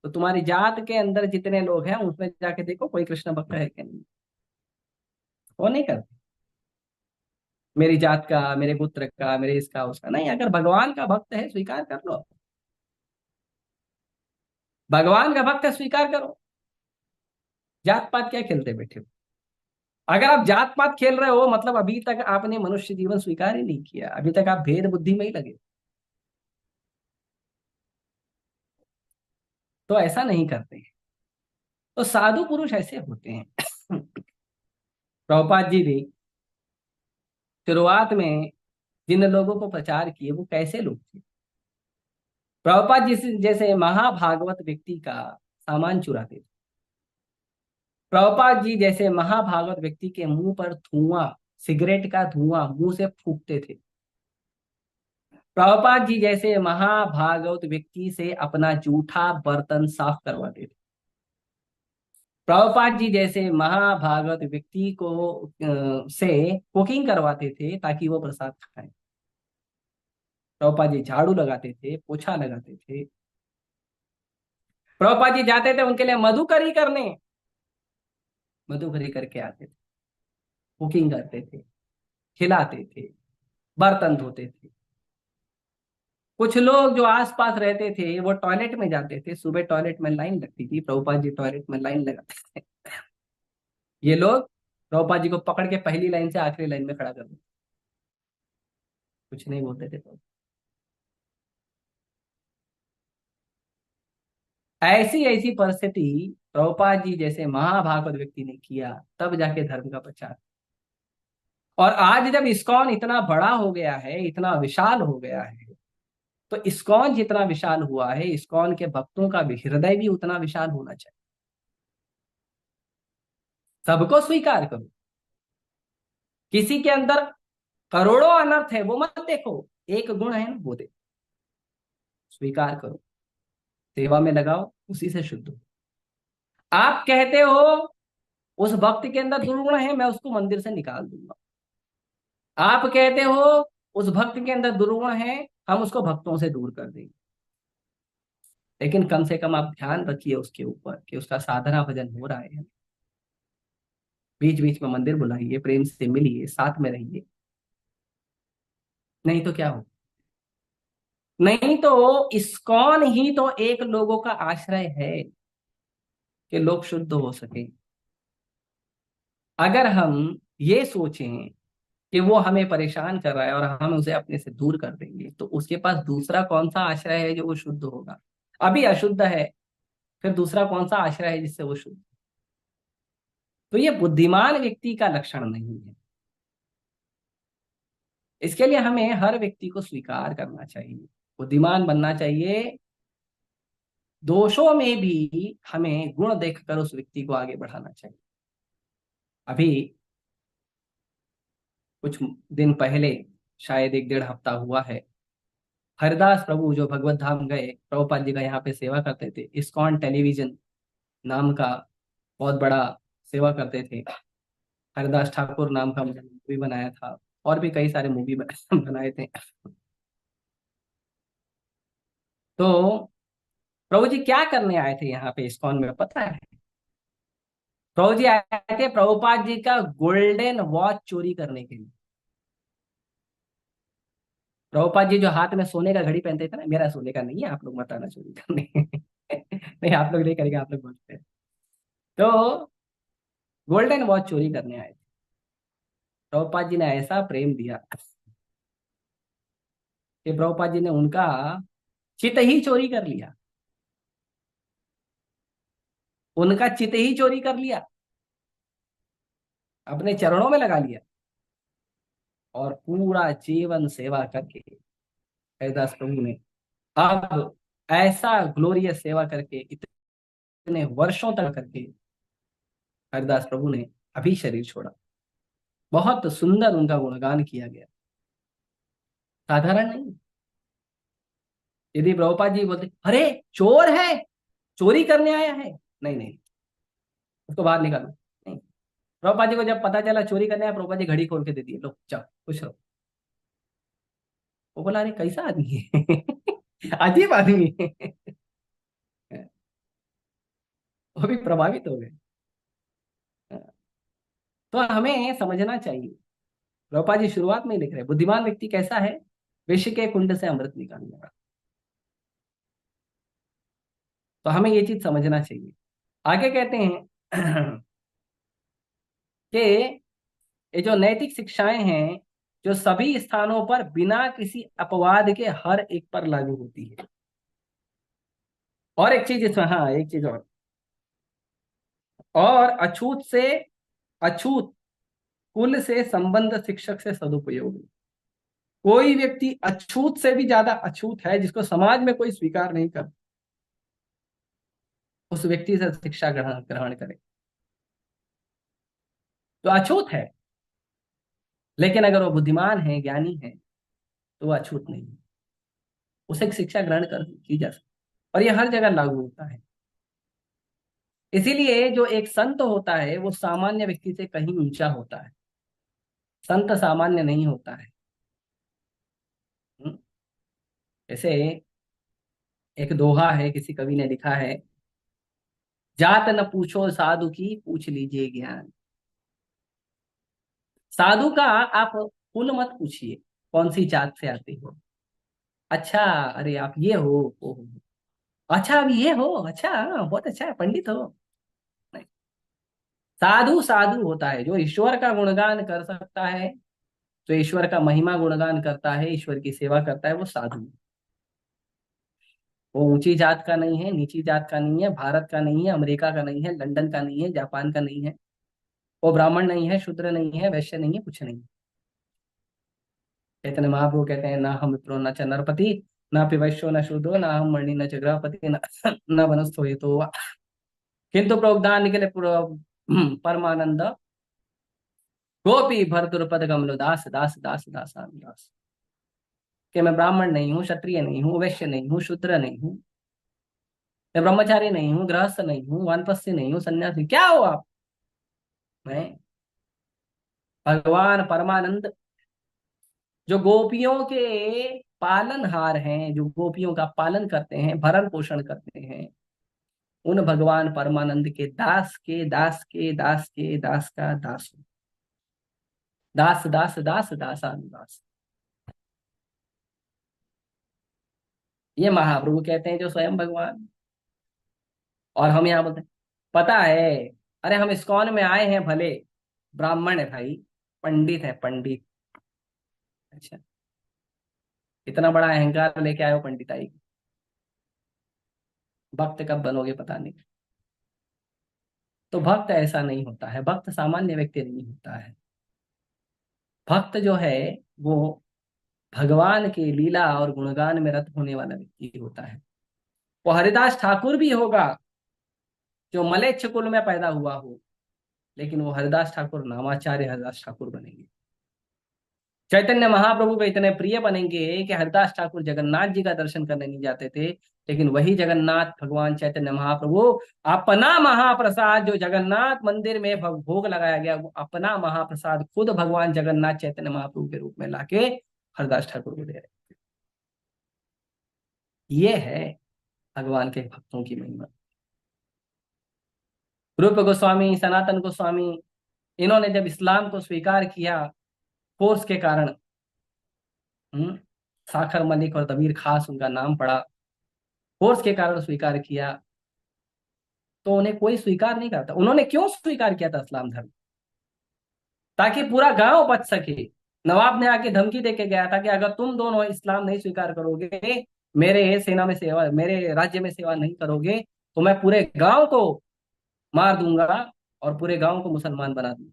तो तुम्हारी जात के अंदर जितने लोग हैं उसमें जाके देखो कोई कृष्ण भक्त है कि नहीं। वो नहीं करते, मेरी जात का, मेरे गोत्र का, मेरे इसका उसका नहीं। अगर भगवान का भक्त है स्वीकार कर लो, भगवान का भक्त है स्वीकार करो। जात पात क्या खेलते बैठे हो? अगर आप जात पात खेल रहे हो मतलब अभी तक आपने मनुष्य जीवन स्वीकार ही नहीं किया, अभी तक आप भेद बुद्धि में ही लगे। तो ऐसा नहीं करते हैं। तो साधु पुरुष ऐसे होते हैं। प्रभुपाद जी भी शुरुआत में जिन लोगों को प्रचार किए वो कैसे लोग थे? प्रभुपाद जी जैसे महाभागवत व्यक्ति का सामान चुराते थे। प्रभुपाद जी जैसे महाभागवत व्यक्ति के मुंह पर धुआं, सिगरेट का धुआं मुंह से फूकते थे। प्रभुपाद जी जैसे महाभागवत व्यक्ति से अपना जूठा बर्तन साफ करवाते थे। प्रभुपाद जी जैसे महाभागवत व्यक्ति को से कुकिंग करवाते थे ताकि वो प्रसाद खाएं। प्रभुपाद जी झाड़ू लगाते थे, पोछा लगाते थे। प्रभुपाद जी जाते थे उनके लिए मधुकरी करने, मधुकरी करके आते थे, कुकिंग करते थे, खिलाते थे, बर्तन धोते थे। कुछ लोग जो आसपास रहते थे वो टॉयलेट में जाते थे, सुबह टॉयलेट में लाइन लगती थी, प्रभुपाद जी टॉयलेट में लाइन लगाते थे। ये लोग प्रभुपाद जी को पकड़ के पहली लाइन से आखिरी लाइन में खड़ा कर देते, कुछ नहीं बोलते थे प्रभु। ऐसी ऐसी परिस्थिति प्रभुपाद जी जैसे महाभागवत व्यक्ति ने किया, तब जाके धर्म का प्रचार। और आज जब इस्कॉन इतना बड़ा हो गया है, इतना विशाल हो गया है, तो इस्कॉन जितना विशाल हुआ है, इस्कॉन के भक्तों का भी हृदय भी उतना विशाल होना चाहिए। सबको स्वीकार करो, किसी के अंदर करोड़ों अनर्थ है वो मत देखो, एक गुण है ना वो देखो, स्वीकार करो, सेवा में लगाओ, उसी से शुद्ध हो। आप कहते हो उस भक्त के अंदर दुर्गुण है, मैं उसको मंदिर से निकाल दूंगा। आप कहते हो उस भक्त के अंदर दुर्गुण है, हम उसको भक्तों से दूर कर देंगे। लेकिन कम से कम आप ध्यान रखिए उसके ऊपर कि उसका साधना भजन हो रहा है। बीच बीच में मंदिर बुलाइए, प्रेम से मिलिए, साथ में रहिए। नहीं तो क्या हो, नहीं तो इस्कॉन ही तो एक लोगों का आश्रय है कि लोग शुद्ध हो सके। अगर हम ये सोचें कि वो हमें परेशान कर रहा है और हम उसे अपने से दूर कर देंगे, तो उसके पास दूसरा कौन सा आश्रय है जो वो शुद्ध होगा? अभी अशुद्ध है, फिर दूसरा कौन सा आश्रय है जिससे वो शुद्ध? तो ये बुद्धिमान व्यक्ति का लक्षण नहीं है। इसके लिए हमें हर व्यक्ति को स्वीकार करना चाहिए, बुद्धिमान बनना चाहिए। दोषों में भी हमें गुण देखकर उस व्यक्ति को आगे बढ़ाना चाहिए। अभी कुछ दिन पहले, शायद एक डेढ़ हफ्ता हुआ है, हरिदास प्रभु जो भगवत धाम गए, प्रभुपाद जी का यहाँ पे सेवा करते थे, इस्कॉन टेलीविजन नाम का बहुत बड़ा सेवा करते थे। हरिदास ठाकुर नाम का मूवी बनाया था, और भी कई सारे मूवी बनाए थे। तो प्रभु जी क्या करने आए थे यहाँ पे इस्कॉन में पता है? प्रभु जी आए थे प्रभुपाद जी का गोल्डन वॉच चोरी करने के लिए। प्रभुपाद जी जो हाथ में सोने का घड़ी पहनते थे ना, मेरा सोने का नहीं है, आप लोग मत आना चोरी करने। नहीं, आप लोग नहीं करेंगे, आप लोग बोलते हैं। तो गोल्डन वॉच चोरी करने आए थे। प्रभुपाद जी ने ऐसा प्रेम दिया कि प्रभुपाद जी ने उनका चित ही चोरी कर लिया, उनका चित ही चोरी कर लिया, अपने चरणों में लगा लिया, और पूरा जीवन सेवा करके हरिदास प्रभु ने अब ऐसा ग्लोरियस सेवा करके, इतने वर्षों तक करके हरिदास प्रभु ने अभी शरीर छोड़ा। बहुत सुंदर उनका गुणगान किया गया, साधारण नहीं। यदि प्रभुपाद जी बोलते अरे चोर है, चोरी करने आया है, नहीं नहीं उसको बाहर निकालो, नहीं। प्रभुपाद जी को जब पता चला चोरी करने आया, प्रभुपाद जी घड़ी खोल के दे दिए, लो जाओ खुश रहो। वो बोला अरे कैसा आदमी है, अजीब आदमी है। वो भी प्रभावित हो गए। तो हमें समझना चाहिए, प्रभुपाद जी शुरुआत में ही लिख रहे हैं, बुद्धिमान व्यक्ति कैसा है? विश्व के कुंड से अमृत निकालने वाला। तो हमें ये चीज समझना चाहिए। आगे कहते हैं कि ये जो नैतिक शिक्षाएं हैं, जो सभी स्थानों पर बिना किसी अपवाद के हर एक पर लागू होती है। और एक चीज इसमें, हाँ एक चीज और अछूत से अछूत कुल से संबंध शिक्षक से सदुपयोग। कोई व्यक्ति अछूत से भी ज्यादा अछूत है, जिसको समाज में कोई स्वीकार नहीं कर, उस व्यक्ति से शिक्षा ग्रहण ग्रहण करे। तो अछूत है, लेकिन अगर वो बुद्धिमान है, ज्ञानी है, तो वो अछूत नहीं है, उसे शिक्षा ग्रहण कर की जा सकती। और ये हर जगह लागू होता है। इसीलिए जो एक संत होता है वो सामान्य व्यक्ति से कहीं ऊंचा होता है। संत सामान्य नहीं होता है। हम्म? जैसे एक दोहा है, किसी कवि ने लिखा है जात न पूछो साधु की, पूछ लीजिए ज्ञान। साधु का आप कुल मत पूछिए, कौन सी जात से आते हो। अच्छा, अरे आप ये हो, ओहो, अच्छा आप ये हो, अच्छा हाँ, बहुत अच्छा है, पंडित हो। नहीं, साधु साधु होता है जो ईश्वर का गुणगान कर सकता है, जो ईश्वर का महिमा गुणगान करता है, ईश्वर की सेवा करता है, वो साधु है। वो ऊंची जात का नहीं है, नीची जात का नहीं है, भारत का नहीं है, अमेरिका का नहीं है, लंदन का नहीं है, जापान का नहीं है। वो ब्राह्मण नहीं है, शूद्र नहीं है, वैश्य नहीं है, कुछ नहीं। चैतन्य महाप्रभु कहते हैं, ना हम विप्रो न च नरपति, ना पिवैश्यो न शूद्रो, ना हम मणि न च गृहपति, न वनस्थो ये तो, किंतु प्रोक्तान निकले परमानंद, गोपी भरतुरपद कमलो दास दास दास दास दास। कि मैं ब्राह्मण नहीं हूँ, क्षत्रिय नहीं हूँ, वैश्य नहीं हूँ, शूद्र नहीं हूँ, मैं ब्रह्मचारी नहीं हूँ, गृहस्थ नहीं हूँ, वानप्रस्थी नहीं हूँ, सन्यासी, क्या हो आप। मैं भगवान परमानंद, जो गोपियों के पालनहार हैं, जो गोपियों का पालन करते हैं, भरण पोषण करते हैं, उन भगवान परमानंद के दास के दास के दास के दास का दास हूं। दास दास दास दासानुदास। ये महाप्रभु कहते हैं, जो स्वयं भगवान। और हम यहाँ बोलते हैं, पता है, अरे हम इस्कॉन में आए हैं भले, ब्राह्मण है भाई, पंडित है पंडित। अच्छा, इतना बड़ा अहंकार लेके आए हो पंडिताई का। भक्त कब बनोगे पता नहीं। तो भक्त ऐसा नहीं होता है, भक्त सामान्य व्यक्ति नहीं होता है। भक्त जो है वो भगवान के लीला और गुणगान में रत होने वाला व्यक्ति होता है। वो हरिदास ठाकुर भी होगा जो मलेच्छ कुल में पैदा हुआ हो, लेकिन वो हरिदास ठाकुर नामाचार्य हरिदास ठाकुर बनेंगे। चैतन्य महाप्रभु को इतने प्रिय बनेंगे कि हरिदास ठाकुर जगन्नाथ जी का दर्शन करने नहीं जाते थे, लेकिन वही जगन्नाथ भगवान चैतन्य महाप्रभु अपना महाप्रसाद, जो जगन्नाथ मंदिर में भोग लगाया गया, वो अपना महाप्रसाद खुद भगवान जगन्नाथ चैतन्य महाप्रभु के रूप में लाके हरिदास ठाकुर को दे रहे। ये है भगवान के भक्तों की महिमा। रूप गोस्वामी, सनातन गोस्वामी, इन्होंने जब इस्लाम को स्वीकार किया फोर्स के कारण, साखर मलिक और तबीर खास उनका नाम पड़ा, फोर्स के कारण स्वीकार किया, तो उन्हें कोई स्वीकार नहीं करता। उन्होंने क्यों स्वीकार किया था इस्लाम धर्म? ताकि पूरा गांव बच सके। नवाब ने आके धमकी देके गया था कि अगर तुम दोनों इस्लाम नहीं स्वीकार करोगे, मेरे सेना में सेवा, मेरे राज्य में सेवा नहीं करोगे, तो मैं पूरे गांव को मार दूंगा और पूरे गांव को मुसलमान बना दूंगा।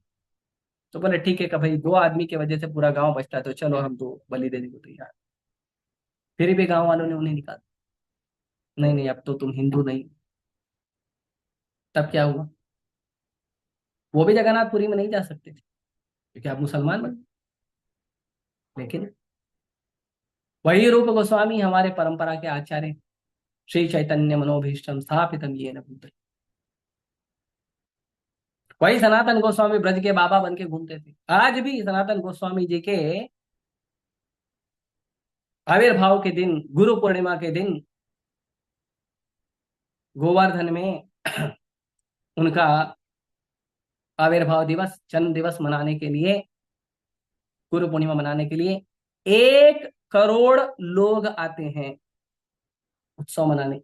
तो बोले ठीक है कि भाई 2 आदमी की वजह से पूरा गांव बचता है, तो चलो हम तो बलि देने को तैयार। फिर भी गांव वालों ने उन्हें निकाला, नहीं नहीं अब तो तुम हिंदू नहीं। तब क्या हुआ? वो भी जगन्नाथपुरी में नहीं जा सकते थे क्योंकि आप मुसलमान बन। लेकिन वही रूप गोस्वामी हमारे परंपरा के आचार्य, श्री चैतन्य मनोभीष्टम स्थापितम येन भूतले। वही सनातन गोस्वामी ब्रज के बाबा बन के घूमते थे। आज भी सनातन गोस्वामी जी के आविर्भाव के दिन, गुरु पूर्णिमा के दिन, गोवर्धन में उनका आविर्भाव दिवस, जन्म दिवस मनाने के लिए, गुरु पूर्णिमा मनाने के लिए 1 करोड़ लोग आते हैं उत्सव मनाने।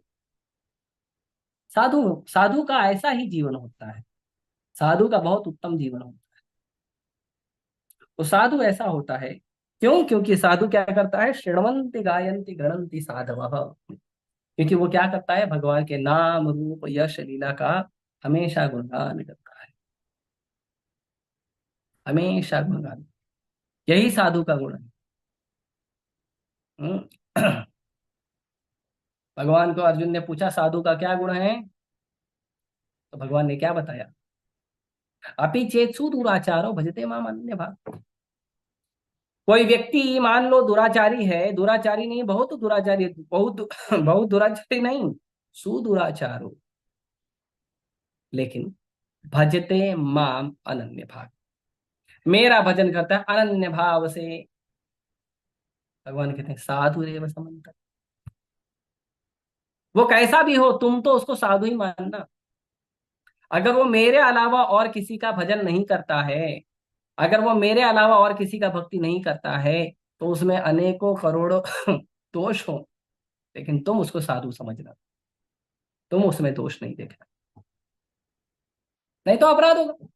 साधु साधु का ऐसा ही जीवन होता है, साधु का बहुत उत्तम जीवन होता है। तो साधु ऐसा होता है क्यों? क्योंकि साधु क्या करता है? शृण्वन्ति गायन्ति गणन्ति साधवः। क्योंकि वो क्या करता है? भगवान के नाम रूप यश लीला का हमेशा गुणगान करता है, हमेशा गुणगान। यही साधु का गुण है। हम्म। भगवान को अर्जुन ने पूछा साधु का क्या गुण है, तो भगवान ने क्या बताया? अपि चेत्सु दुराचारो भजते माम अन्य भाग। कोई व्यक्ति मान लो दुराचारी है, दुराचारी नहीं, बहुत दुराचारी, बहुत बहुत दुराचारी नहीं, सुदुराचारो, लेकिन भजते माम अनन्य भाग, मेरा भजन करता है अनन्य भाव से। भगवान कहते हैं साधु रेव समन्त। वो कैसा भी हो, तुम तो उसको साधु ही मानना। अगर वो मेरे अलावा और किसी का भजन नहीं करता है, अगर वो मेरे अलावा और किसी का भक्ति नहीं करता है, तो उसमें अनेकों करोड़ों दोष हो, लेकिन तुम उसको साधु समझना, तुम उसमें दोष नहीं देखना, नहीं तो अपराध होगा।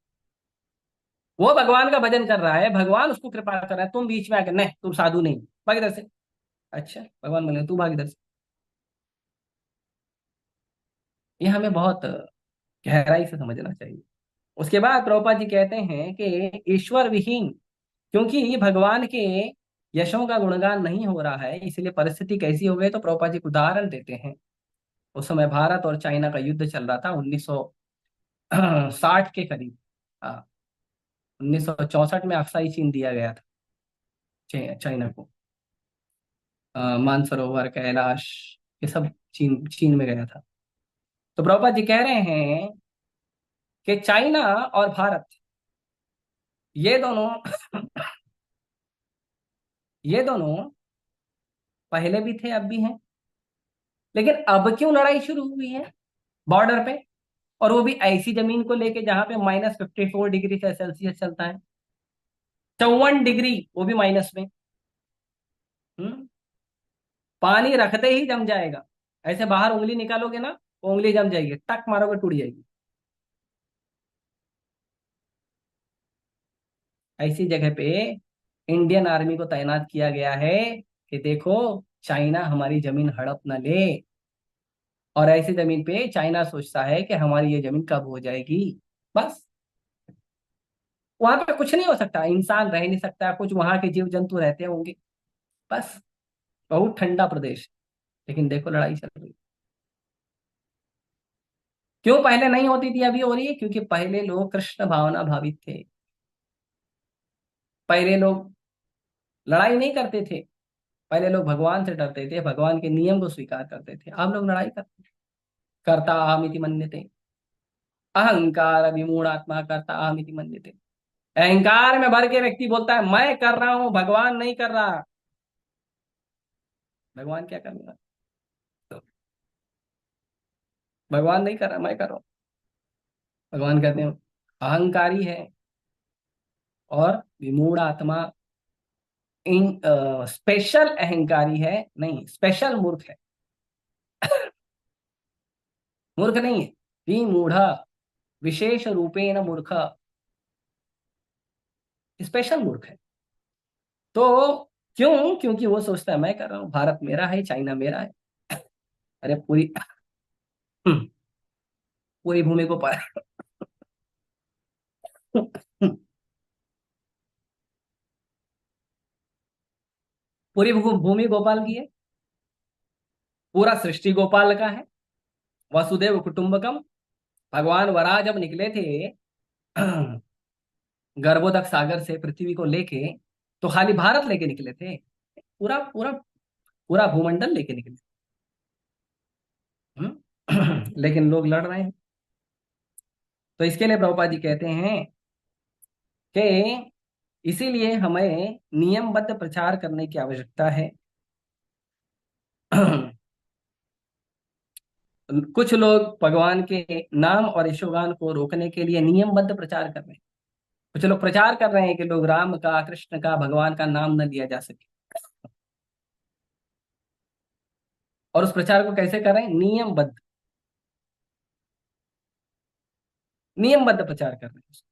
वो भगवान का भजन कर रहा है, भगवान उसको कृपा कर रहा है, तुम बीच में आकर नहीं तुम साधु नहीं, भाग इधर से। अच्छा, भगवान बोले तू भाग इधर से। ये हमें बहुत गहराई से समझना चाहिए। उसके बाद प्रभुपाद जी कहते हैं कि ईश्वर विहीन, क्योंकि ये भगवान के यशों का गुणगान नहीं हो रहा है, इसलिए परिस्थिति कैसी हो गई, तो प्रभुपाद जी उदाहरण देते हैं। उस समय भारत और चाइना का युद्ध चल रहा था 1960 के करीब। हाँ, 1964 में अक्साई चीन दिया गया था चाइना को। मानसरोवर, कैलाश, ये सब चीन चीन में गया था। तो प्रभुपाद जी कह रहे हैं कि चाइना और भारत, ये दोनों ये दोनों पहले भी थे, अब भी हैं, लेकिन अब क्यों लड़ाई शुरू हुई है बॉर्डर पे, और वो भी ऐसी जमीन को लेके जहां पे -54 डिग्री सेल्सियस चलता है, 54 डिग्री, वो भी माइनस में। हम्म पानी रखते ही जम जाएगा। ऐसे बाहर उंगली निकालोगे ना, वो उंगली जम जाएगी, टक मारोगे टूट जाएगी। ऐसी जगह पे इंडियन आर्मी को तैनात किया गया है कि देखो चाइना हमारी जमीन हड़प ना ले, और ऐसी जमीन पे चाइना सोचता है कि हमारी ये जमीन कब हो जाएगी। बस, वहां पे कुछ नहीं हो सकता, इंसान रह नहीं सकता, कुछ वहां के जीव जंतु रहते होंगे, बस, बहुत ठंडा प्रदेश। लेकिन देखो लड़ाई चल रही, क्यों पहले नहीं होती थी अभी हो रही है? क्योंकि पहले लोग कृष्ण भावना भावित थे, पहले लोग लड़ाई नहीं करते थे, पहले लोग भगवान से डरते थे, भगवान के नियम को स्वीकार करते थे। अब लोग लड़ाई करते, करता अहमिति मन्यते, अहंकार विमूढ़ात्मा करता अहमिति मन्यते। अहंकार में भर के व्यक्ति बोलता है मैं कर रहा हूं, भगवान नहीं कर रहा। भगवान क्या कर रहा? तो भगवान नहीं कर रहा, मैं कर रहा हूं। भगवान कहते हैं अहंकारी है और विमूढ़ आत्मा, इन स्पेशल अहंकारी है, नहीं स्पेशल मूर्ख है। मूर्ख नहीं है, विमूढ़, विशेष रूपेण मूर्ख, स्पेशल मूर्ख है। तो क्यों? क्योंकि वो सोचता है मैं कर रहा हूं, भारत मेरा है, चाइना मेरा है। अरे पूरी पूरी भूमि को पर पूरी भूमि गोपाल की है, पूरा सृष्टि गोपाल का है। वसुदेव कुटुंबकम, भगवान वराह जब निकले थे गर्भोदक सागर से पृथ्वी को लेके, तो खाली भारत लेके निकले थे? पूरा पूरा पूरा भूमंडल लेके निकले। लेकिन लोग लड़ रहे हैं। तो इसके लिए प्रभुपाद जी कहते हैं कि इसीलिए हमें नियमबद्ध प्रचार करने की आवश्यकता है। कुछ लोग भगवान के नाम और यशोगान को रोकने के लिए नियमबद्ध प्रचार कर रहे हैं। कुछ लोग प्रचार कर रहे हैं कि लोग राम का, कृष्ण का, भगवान का नाम न लिया जा सके, और उस प्रचार को कैसे कर रहे हैं? नियमबद्ध, नियमबद्ध प्रचार कर रहे हैं।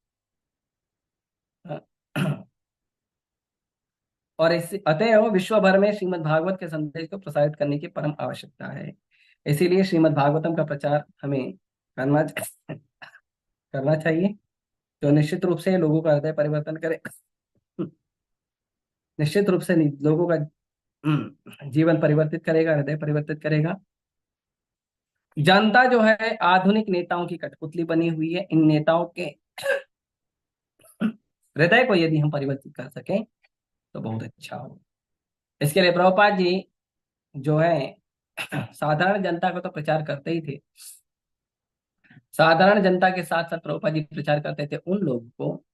और इस अतएव विश्व भर में श्रीमद् भागवत के संदेश को प्रसारित करने की परम आवश्यकता है। इसीलिए श्रीमद् भागवतम का प्रचार हमें करना करना चाहिए, जो निश्चित रूप से लोगों का हृदय परिवर्तन करे, निश्चित रूप से लोगों का जीवन परिवर्तित करेगा, हृदय परिवर्तित करेगा। जनता जो है आधुनिक नेताओं की कठपुतली बनी हुई है। इन नेताओं के हृदय को यदि हम परिवर्तित कर सकें तो बहुत अच्छा होगा। इसके लिए प्रभुपाद जी जो है साधारण जनता को तो प्रचार करते ही थे, साधारण जनता के साथ साथ प्रभुपाद जी प्रचार करते थे उन लोगों को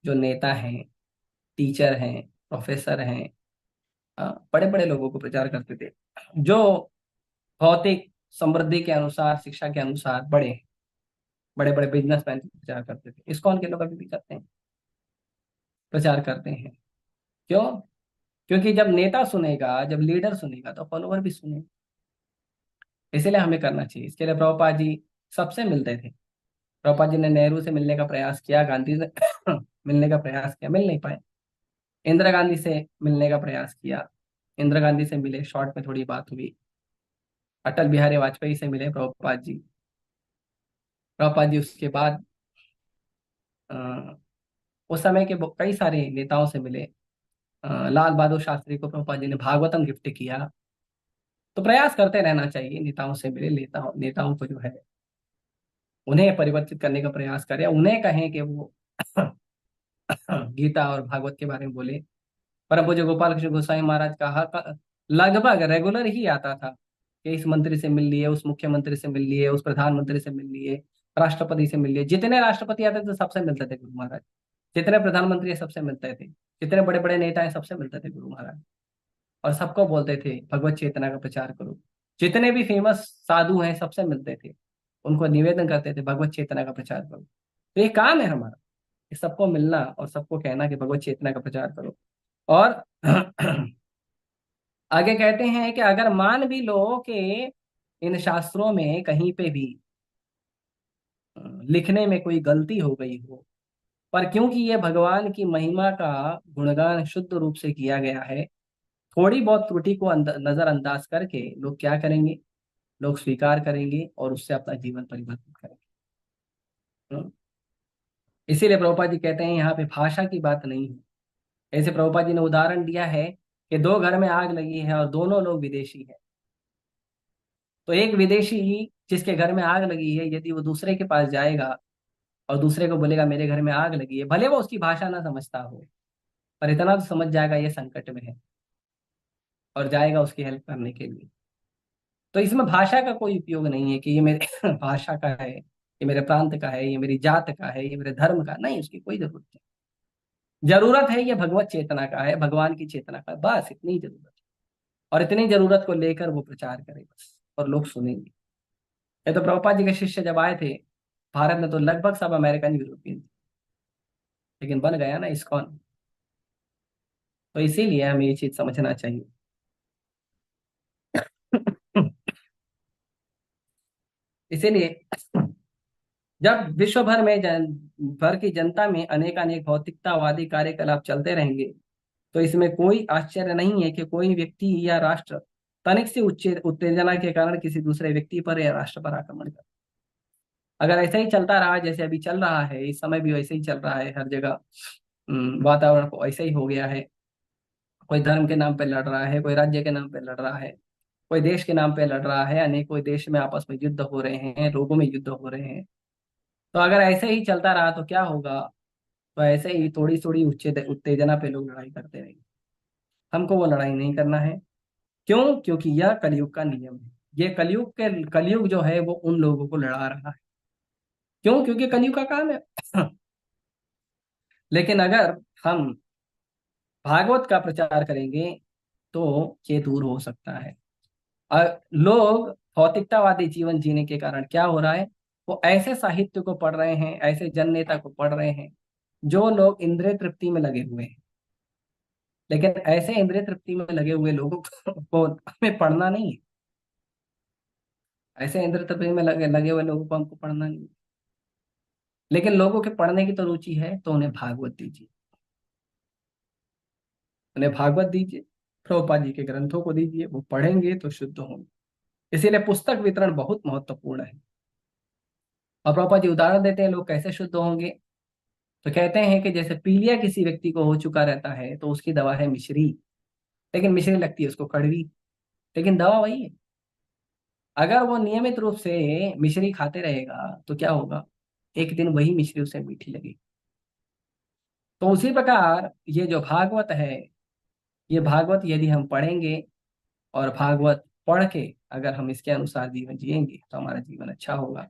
जो नेता हैं, टीचर हैं, प्रोफेसर हैं, बड़े बड़े लोगों को प्रचार करते थे, जो भौतिक समृद्धि के अनुसार, शिक्षा के अनुसार बड़े हैं। बड़े बड़े बिजनेसमैन प्रचार करते थे, इस्कॉन के लोग अभी भी करते हैं, प्रचार करते हैं। क्यों? क्योंकि जब नेता सुनेगा, जब लीडर सुनेगा तो फॉलोवर भी सुनेगा। इसीलिए हमें करना चाहिए। इसके लिए प्रभुपाद जी सबसे मिलते थे। प्रभुपाद जी ने नेहरू से मिलने का प्रयास किया, गांधी से मिलने का प्रयास किया, मिल नहीं पाए। इंदिरा गांधी से मिलने का प्रयास किया, इंदिरा गांधी से मिले, शॉर्ट में थोड़ी बात हुई। अटल बिहारी वाजपेयी से मिले प्रभुपाद जी। प्रभुपाद जी उसके बाद अ, उस समय के कई सारे नेताओं से मिले। लाल बहादुर शास्त्री को प्रभुपाद जी ने भागवतम गिफ्ट किया। तो प्रयास करते रहना चाहिए, नेताओं से मिले, नेताओं नेताओं को जो है उन्हें परिवर्तित करने का प्रयास करें, उन्हें कहें कि वो गीता और भागवत के बारे में बोले। परम पूज्य गोपाल कृष्ण गोसाई महाराज लगभग रेगुलर ही आता था कि इस मंत्री से मिल लिए, उस मुख्यमंत्री से मिल लिए, उस प्रधानमंत्री से मिल लिए, राष्ट्रपति से मिल लिए। जितने राष्ट्रपति आते थे सबसे मिलते थे गुरु महाराज, जितने प्रधानमंत्री है सबसे मिलते थे, जितने बड़े बड़े नेता हैं सबसे मिलते थे गुरु महाराज। और सबको बोलते थे भगवत चेतना का प्रचार करो। जितने भी फेमस साधु हैं सबसे मिलते थे, उनको निवेदन करते थे भगवत चेतना का प्रचार करो। तो ये काम है हमारा, कि सबको मिलना और सबको कहना कि भगवत चेतना का प्रचार करो। और आगे कहते हैं कि अगर मान भी लो कि इन शास्त्रों में कहीं पे भी लिखने में कोई गलती हो गई हो, पर क्योंकि ये भगवान की महिमा का गुणगान शुद्ध रूप से किया गया है, थोड़ी बहुत त्रुटि को नजरअंदाज करके लोग क्या करेंगे, लोग स्वीकार करेंगे और उससे अपना जीवन परिवर्तित करेंगे। हम्म। इसीलिए प्रभुपाद जी कहते हैं यहाँ पे भाषा की बात नहीं है। ऐसे प्रभुपाद जी ने उदाहरण दिया है कि दो घर में आग लगी है और दोनों लोग विदेशी हैं। तो एक विदेशी जिसके घर में आग लगी है, यदि वो दूसरे के पास जाएगा और दूसरे को बोलेगा मेरे घर में आग लगी है, भले वो उसकी भाषा ना समझता हो, पर इतना तो समझ जाएगा ये संकट में है और जाएगा उसकी हेल्प करने के लिए। तो इसमें भाषा का कोई उपयोग नहीं है कि ये मेरे भाषा का है, ये मेरे प्रांत का है, ये मेरी जात का है, ये मेरे धर्म का नहीं, उसकी कोई जरूरत नहीं। जरूरत है ये भगवत चेतना का है, भगवान की चेतना का है, बस इतनी ही जरूरत है। और इतनी जरूरत को लेकर वो प्रचार करे बस, और लोग सुनेंगे। ये तो प्रभुपाद जी के शिष्य जब आए थे भारत में, तो लगभग सब अमेरिकन यूरोपियन थे, लेकिन बन गया ना इस्कॉन। तो इसीलिए हमें ये चीज समझना चाहिए। इसीलिए जब विश्व भर में भर की जनता में अनेकानेक भौतिकतावादी कार्यकलाप चलते रहेंगे, तो इसमें कोई आश्चर्य नहीं है कि कोई व्यक्ति या राष्ट्र तनिक सी उत्तेजना के कारण किसी दूसरे व्यक्ति पर या राष्ट्र पर आक्रमण कर। अगर ऐसा ही चलता रहा जैसे अभी चल रहा है, इस समय भी वैसे ही चल रहा है, हर जगह वातावरण को ऐसा ही हो गया है। कोई धर्म के नाम पे लड़ रहा है, कोई राज्य के नाम पे लड़ रहा है, कोई देश के नाम पे लड़ रहा है, अनेकों देश में आपस में युद्ध हो रहे हैं, लोगों में युद्ध हो रहे हैं। तो अगर ऐसे ही चलता रहा तो क्या होगा? तो ऐसे ही थोड़ी थोड़ी उत्तेजना पे लोग लड़ाई करते रहेंगे। हमको वो लड़ाई नहीं करना है। क्यों? क्योंकि यह कलयुग का नियम है। ये कलयुग जो है वो उन लोगों को लड़ा रहा है। क्यों? क्योंकि कलयुग का काम है। लेकिन अगर हम भागवत का प्रचार करेंगे तो ये दूर हो सकता है। लोग भौतिकतावादी जीवन जीने के कारण क्या हो रहा है, वो ऐसे साहित्य को पढ़ रहे हैं, ऐसे जन नेता को पढ़ रहे हैं जो लोग इंद्रिय तृप्ति में लगे हुए हैं। लेकिन ऐसे इंद्रिय तृप्ति में लगे हुए लोगों को हमें पढ़ना नहीं है। ऐसे इंद्रिय तृप्ति में लगे लगे हुए लोगों को हमको पढ़ना नहीं है। लेकिन लोगों के पढ़ने की तो रुचि है, तो उन्हें भागवत दीजिए, उन्हें भागवत दीजिए, प्रभुपाद जी के ग्रंथों को दीजिए, वो पढ़ेंगे तो शुद्ध होंगे। इसीलिए पुस्तक वितरण बहुत महत्वपूर्ण है। और प्रभुपाद जी उदाहरण देते हैं लोग कैसे शुद्ध होंगे। तो कहते हैं कि जैसे पीलिया किसी व्यक्ति को हो चुका रहता है तो उसकी दवा है मिश्री, लेकिन मिश्री लगती है उसको कड़वी, लेकिन दवा वही है। अगर वो नियमित रूप से मिश्री खाते रहेगा तो क्या होगा, एक दिन वही मिश्री उसे मीठी लगेगी। तो उसी प्रकार ये जो भागवत है, ये भागवत यदि हम पढ़ेंगे और भागवत पढ़ के अगर हम इसके अनुसार जीवन जिएंगे तो हमारा जीवन अच्छा होगा,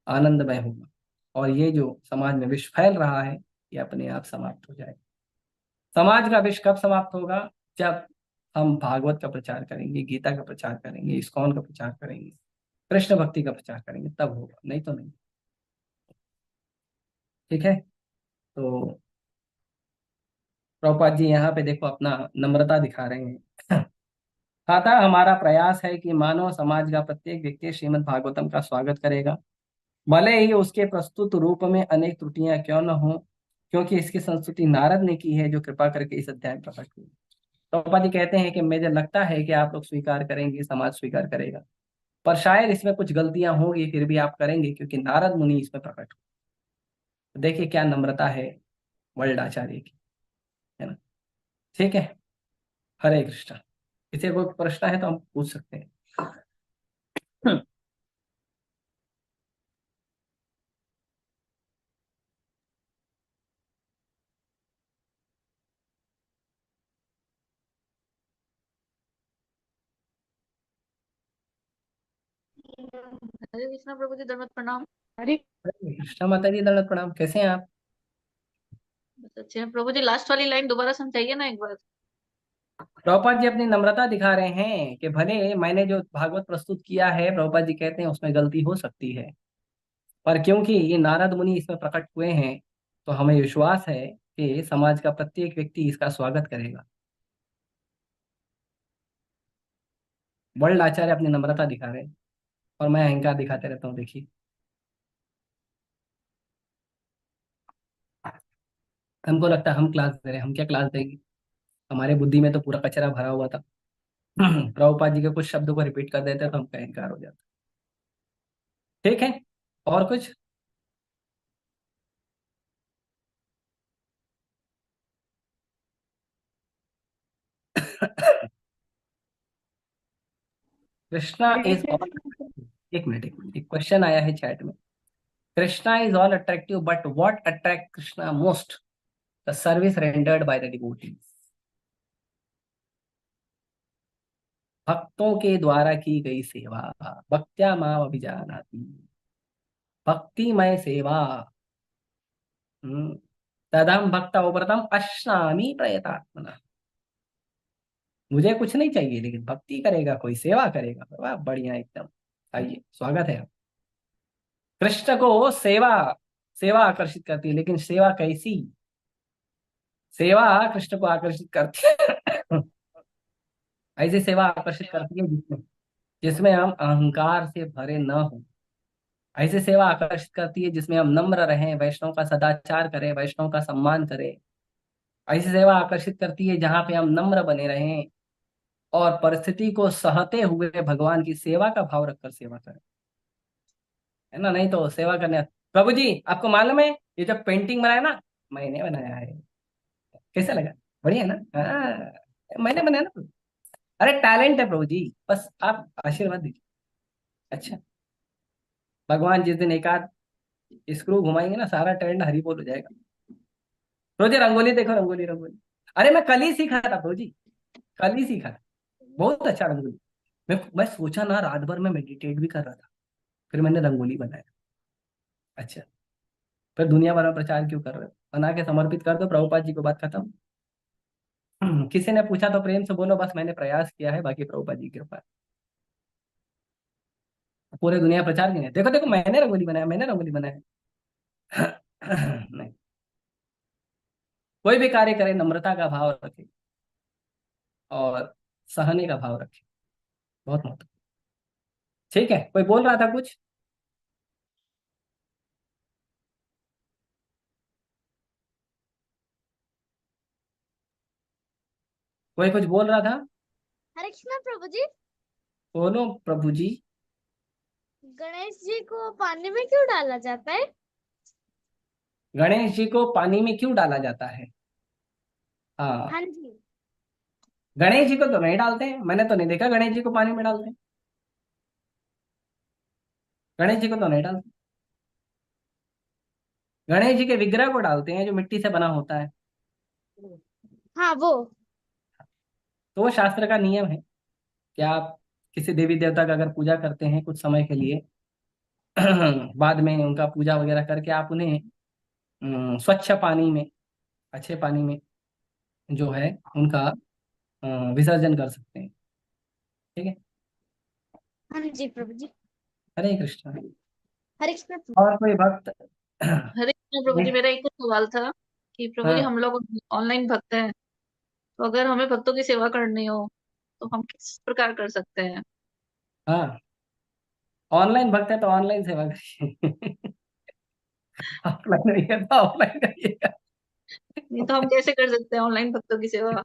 आनंदमय होगा। और ये जो समाज में विष फैल रहा है ये अपने आप समाप्त हो जाएगा। समाज का विष कब समाप्त होगा? जब हम भागवत का प्रचार करेंगे, गीता का प्रचार करेंगे, इस्कॉन का प्रचार करेंगे, कृष्ण भक्ति का प्रचार करेंगे, तब होगा, नहीं तो नहीं। ठीक है। तो प्रभुपाद जी यहाँ पे देखो अपना नम्रता दिखा रहे हैं। अतः हमारा प्रयास है कि मानव समाज का प्रत्येक व्यक्ति श्रीमद् भागवतम का स्वागत करेगा, भले ही उसके प्रस्तुत रूप में अनेक त्रुटियां क्यों न हो, क्योंकि इसकी संस्तुति नारद ने की है, जो कृपा करके इस अध्याय में प्रकट हुई। तो पापा जी कहते हैं कि मुझे लगता है कि आप लोग स्वीकार करेंगे, समाज स्वीकार करेगा, पर शायद इसमें कुछ गलतियां होंगी, फिर भी आप करेंगे क्योंकि नारद मुनि इसमें प्रकट हुए। तो देखिए क्या नम्रता है वर्ल्ड आचार्य की, है ना। ठीक है। हरे कृष्णा। किसी को प्रश्न है तो हम पूछ सकते हैं। हरे कृष्णा प्रभु जी, दंडवत प्रणाम। हरे हरे कृष्णा माता जी, दंडवत प्रणाम। कैसे हैं आप? बस अच्छे हैं प्रभु जी। लास्ट वाली लाइन दोबारा समझाइए ना एक बार। प्रभुपाद जी अपनी नम्रता दिखा रहे हैं कि भले मैंने जो भागवत प्रस्तुत किया है, प्रभुपाद जी कहते हैं उसमें गलती हो सकती है, पर क्योंकि ये नारद मुनि इसमें प्रकट हुए हैं, तो हमें विश्वास है कि समाज का प्रत्येक व्यक्ति इसका स्वागत करेगा। वर्ल्ड आचार्य अपनी नम्रता दिखा रहे हैं और मैं अहंकार दिखाते रहता हूँ। देखिए हमको लगता है हम क्लास दे रहे हैं, हम क्या क्लास देंगे, हमारे बुद्धि में तो पूरा कचरा भरा हुआ था। प्रभुपाद जी के कुछ शब्दों को रिपीट कर देते तो हमका अहंकार हो जाता। ठीक है। और कुछ? कृष्णा इज ऑल, एक मिनट एक क्वेश्चन आया है चैट में। Krishna is all attractive but what attract Krishna most? The service rendered by the devotees. भक्तों के द्वारा की गई सेवा, भक्त्या माम अभिजानाति, भक्तिमय सेवा। हम्म, तदहम भक्त उपरतम अश्नामि प्रयतात्मना। मुझे कुछ नहीं चाहिए, लेकिन भक्ति करेगा कोई, सेवा करेगा, वाह बढ़िया एकदम। आइए, स्वागत है। कृष्ण को सेवा, सेवा आकर्षित करती है, लेकिन सेवा कैसी? सेवा कृष्ण को आकर्षित करती है। ऐसी सेवा आकर्षित करती है जिसमें जिसमें हम अहंकार से भरे न हो। ऐसी सेवा आकर्षित करती है जिसमें हम नम्र रहें, वैष्णव का सदाचार करें, वैष्णव का सम्मान करें। ऐसी सेवा आकर्षित करती है जहां पे हम नम्र बने रहें और परिस्थिति को सहते हुए भगवान की सेवा का भाव रखकर सेवा करें, है ना। नहीं तो सेवा करने। प्रभु जी आपको मालूम है ये जो पेंटिंग बनाया ना, मैंने बनाया है। कैसा लगा? बढ़िया है ना? हाँ मैंने बनाया ना। अरे टैलेंट है प्रभु जी, बस आप आशीर्वाद दीजिए। अच्छा, भगवान जिस दिन एक आध स्क्रू घुमाएंगे ना, सारा टैलेंट हरी बोल हो जाएगा। प्रभु जी रंगोली देखो, रंगोली रंगोली। अरे मैं कल ही सीखा था प्रभु जी, कल ही सीखा था। बहुत अच्छा रंगोली। मैं सोचा ना, रात भर मैं मेडिटेट भी कर रहा था, फिर मैंने रंगोली बनाया। अच्छा, फिर दुनिया भर में प्रचार क्यों कर रहे हो? बना के समर्पित कर दो प्रभुपाद जी को, बात खत्म। किसी ने पूछा तो प्रेम से बोलो बस मैंने प्रयास किया है, बाकी प्रभुपाद जी की कृपा है। पूरे दुनिया प्रचार नहीं है, देखो देखो मैंने रंगोली बनाया, मैंने रंगोली बनाया। नहीं, कोई भी कार्य करे नम्रता का भाव रखे और सहने का भाव रखे, बहुत महत्व। ठीक है, कोई बोल रहा था कुछ? कोई कुछ बोल रहा था? हरे कृष्णा प्रभु जी। बोलो प्रभु जी। गणेश जी को पानी में क्यों डाला जाता है? गणेश जी को पानी में क्यों डाला जाता है? हाँ, हाँ जी। गणेश जी को तो नहीं डालते हैं, मैंने तो नहीं देखा गणेश जी को पानी में डालते हैं। गणेश जी को तो नहीं डालते। गणेश जी के विग्रह को डालते हैं जो मिट्टी से बना होता है। हाँ वो। तो वो शास्त्र का नियम है कि आप किसी देवी देवता का अगर पूजा करते हैं कुछ समय के लिए, बाद में उनका पूजा वगैरह करके आप उन्हें स्वच्छ पानी में, अच्छे पानी में जो है उनका विसर्जन कर सकते हैं। ठीक है। हाँ जी प्रभु जी। हरे कृष्ण। हरे कृष्णा प्रभु। और कोई भक्त हरे कृष्ण प्रभु जी, मेरा एक और सवाल था कि प्रभु जी हाँ हम लोग ऑनलाइन भक्त हैं, तो अगर हमें भक्तों की सेवा करनी हो तो हम किस प्रकार कर सकते हैं? हाँ, ऑनलाइन भक्त है तो ऑनलाइन सेवा करिए। ऑफलाइन नहीं है तो ऑफलाइन करिएगा। नहीं तो हम कैसे कर सकते हैं ऑनलाइन भक्तों की सेवा?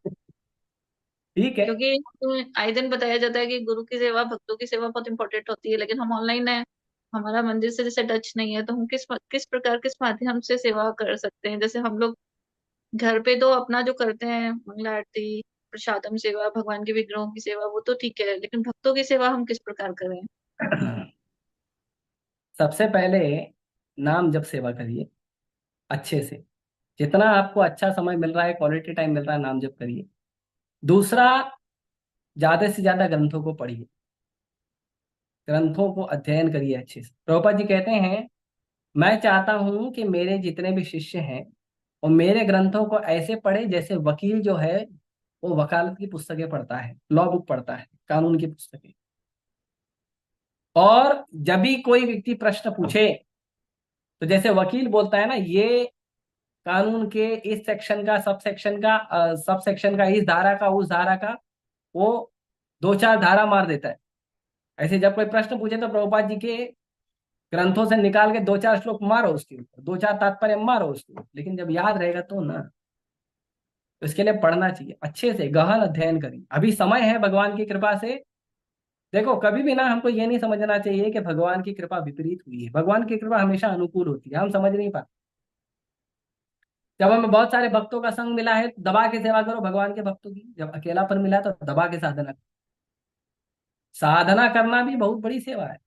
ठीक है। क्योंकि हमें आए दिन बताया जाता है कि गुरु की सेवा, भक्तों की सेवा बहुत इंपॉर्टेंट होती है, लेकिन हम ऑनलाइन है, हमारा मंदिर से जैसे टच नहीं है, तो हम किस प्रकार, किस माध्यम से सेवा कर सकते हैं? जैसे हम लोग घर पे तो अपना जो करते हैं, मंगला आरती, प्रसादम सेवा, भगवान के विग्रहों की सेवा, वो तो ठीक है, लेकिन भक्तों की सेवा हम किस प्रकार करें? सबसे पहले नाम जप सेवा करिए अच्छे से। जितना आपको अच्छा समय मिल रहा है, क्वालिटी टाइम मिल रहा है, नाम जप करिए। दूसरा, ज्यादा से ज्यादा ग्रंथों को पढ़िए, ग्रंथों को अध्ययन करिए अच्छे से। प्रभुपाद जी कहते हैं, मैं चाहता हूं कि मेरे जितने भी शिष्य हैं वो मेरे ग्रंथों को ऐसे पढ़े जैसे वकील जो है वो वकालत की पुस्तकें पढ़ता है, लॉ बुक पढ़ता है, कानून की पुस्तकें। और जब भी कोई व्यक्ति प्रश्न पूछे तो जैसे वकील बोलता है ना, ये कानून के इस सेक्शन का, सब सेक्शन का, इस धारा का, उस धारा का, वो दो चार धारा मार देता है। ऐसे जब कोई प्रश्न पूछे तो प्रभुपाद जी के ग्रंथों से निकाल के दो चार श्लोक मारो उसके ऊपर, दो चार तात्पर्य मारो उसके ऊपर, लेकिन जब याद रहेगा तो ना। तो इसके लिए पढ़ना चाहिए अच्छे से, गहन अध्ययन करिए, अभी समय है भगवान की कृपा से। देखो, कभी भी ना हमको ये नहीं समझना चाहिए कि भगवान की कृपा विपरीत हुई है। भगवान की कृपा हमेशा अनुकूल होती है, हम समझ नहीं पाते। जब हमें बहुत सारे भक्तों का संग मिला है तो दबा के सेवा करो भगवान के भक्तों की, जब अकेलापन मिला तो दबा के साधना करो। साधना करना भी बहुत बड़ी सेवा है।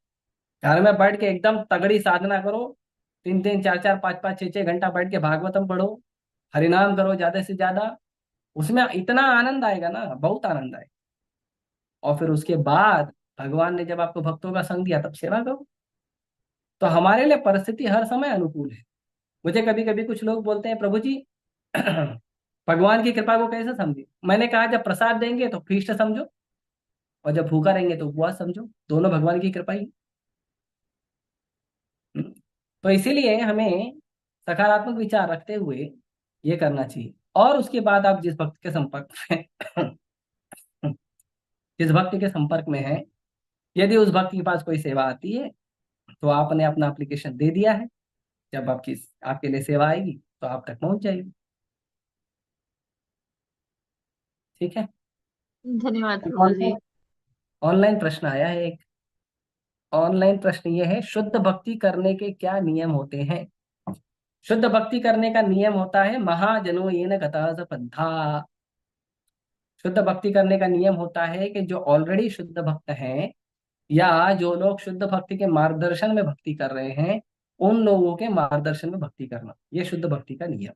घर में बैठ के एकदम तगड़ी साधना करो, तीन तीन चार चार पाँच पाँच छः छः घंटा बैठ के भागवतम पढ़ो, हरिनाम करो ज्यादा से ज्यादा। उसमें इतना आनंद आएगा ना, बहुत आनंद आएगा। और फिर उसके बाद भगवान ने जब आपको भक्तों का संग दिया तब सेवा करो। तो हमारे लिए परिस्थिति हर समय अनुकूल है। मुझे कभी कभी कुछ लोग बोलते हैं, प्रभु जी भगवान की कृपा को कैसे समझे? मैंने कहा, जब प्रसाद देंगे तो फीस्ट समझो, और जब भूखा रहेंगे तो उपवास समझो, दोनों भगवान की कृपा ही। तो इसीलिए हमें सकारात्मक विचार रखते हुए ये करना चाहिए। और उसके बाद आप जिस भक्त के संपर्क में जिस भक्त के संपर्क में है, यदि उस भक्त के पास कोई सेवा आती है तो आपने अपना एप्लीकेशन दे दिया है, जब आपके लिए सेवा आएगी तो आप तक पहुंच जाएगी। ठीक है। धन्यवाद प्रभु जी। ऑनलाइन प्रश्न आया है एक। ऑनलाइन प्रश्न ये है, शुद्ध भक्ति करने के क्या नियम होते हैं? शुद्ध भक्ति करने का नियम होता है, महाजनो येन गतः स पंथा। शुद्ध भक्ति करने का नियम होता है कि जो ऑलरेडी शुद्ध भक्त हैं, या जो लोग शुद्ध भक्ति के मार्गदर्शन में भक्ति कर रहे हैं, उन लोगों के मार्गदर्शन में भक्ति करना, ये शुद्ध भक्ति का नियम।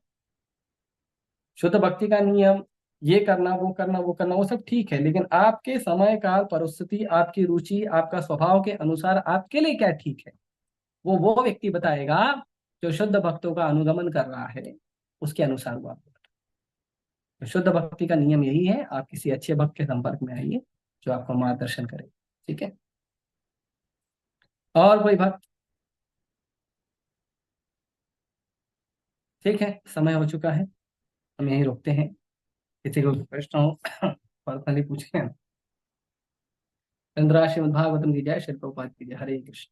शुद्ध भक्ति का नियम ये करना, वो करना, वो करना, वो सब ठीक है, लेकिन आपके समय काल परिस्थिति, आपकी रुचि, आपका स्वभाव के अनुसार आपके लिए क्या ठीक है, वो व्यक्ति बताएगा जो शुद्ध भक्तों का अनुगमन कर रहा है, उसके अनुसार वो आपको बताएगा। तो शुद्ध भक्ति का नियम यही है, आप किसी अच्छे भक्त के संपर्क में आइए जो आपको मार्गदर्शन करे। ठीक है। और कोई भक्त? ठीक है, समय हो चुका है, हम यहीं रोकते हैं। किसी को प्रश्न हो पर्सनली पूछें। चंद्रा श्रीमद् भागवतम की जय, श्री प्रभुपाद की जय। हरे कृष्ण।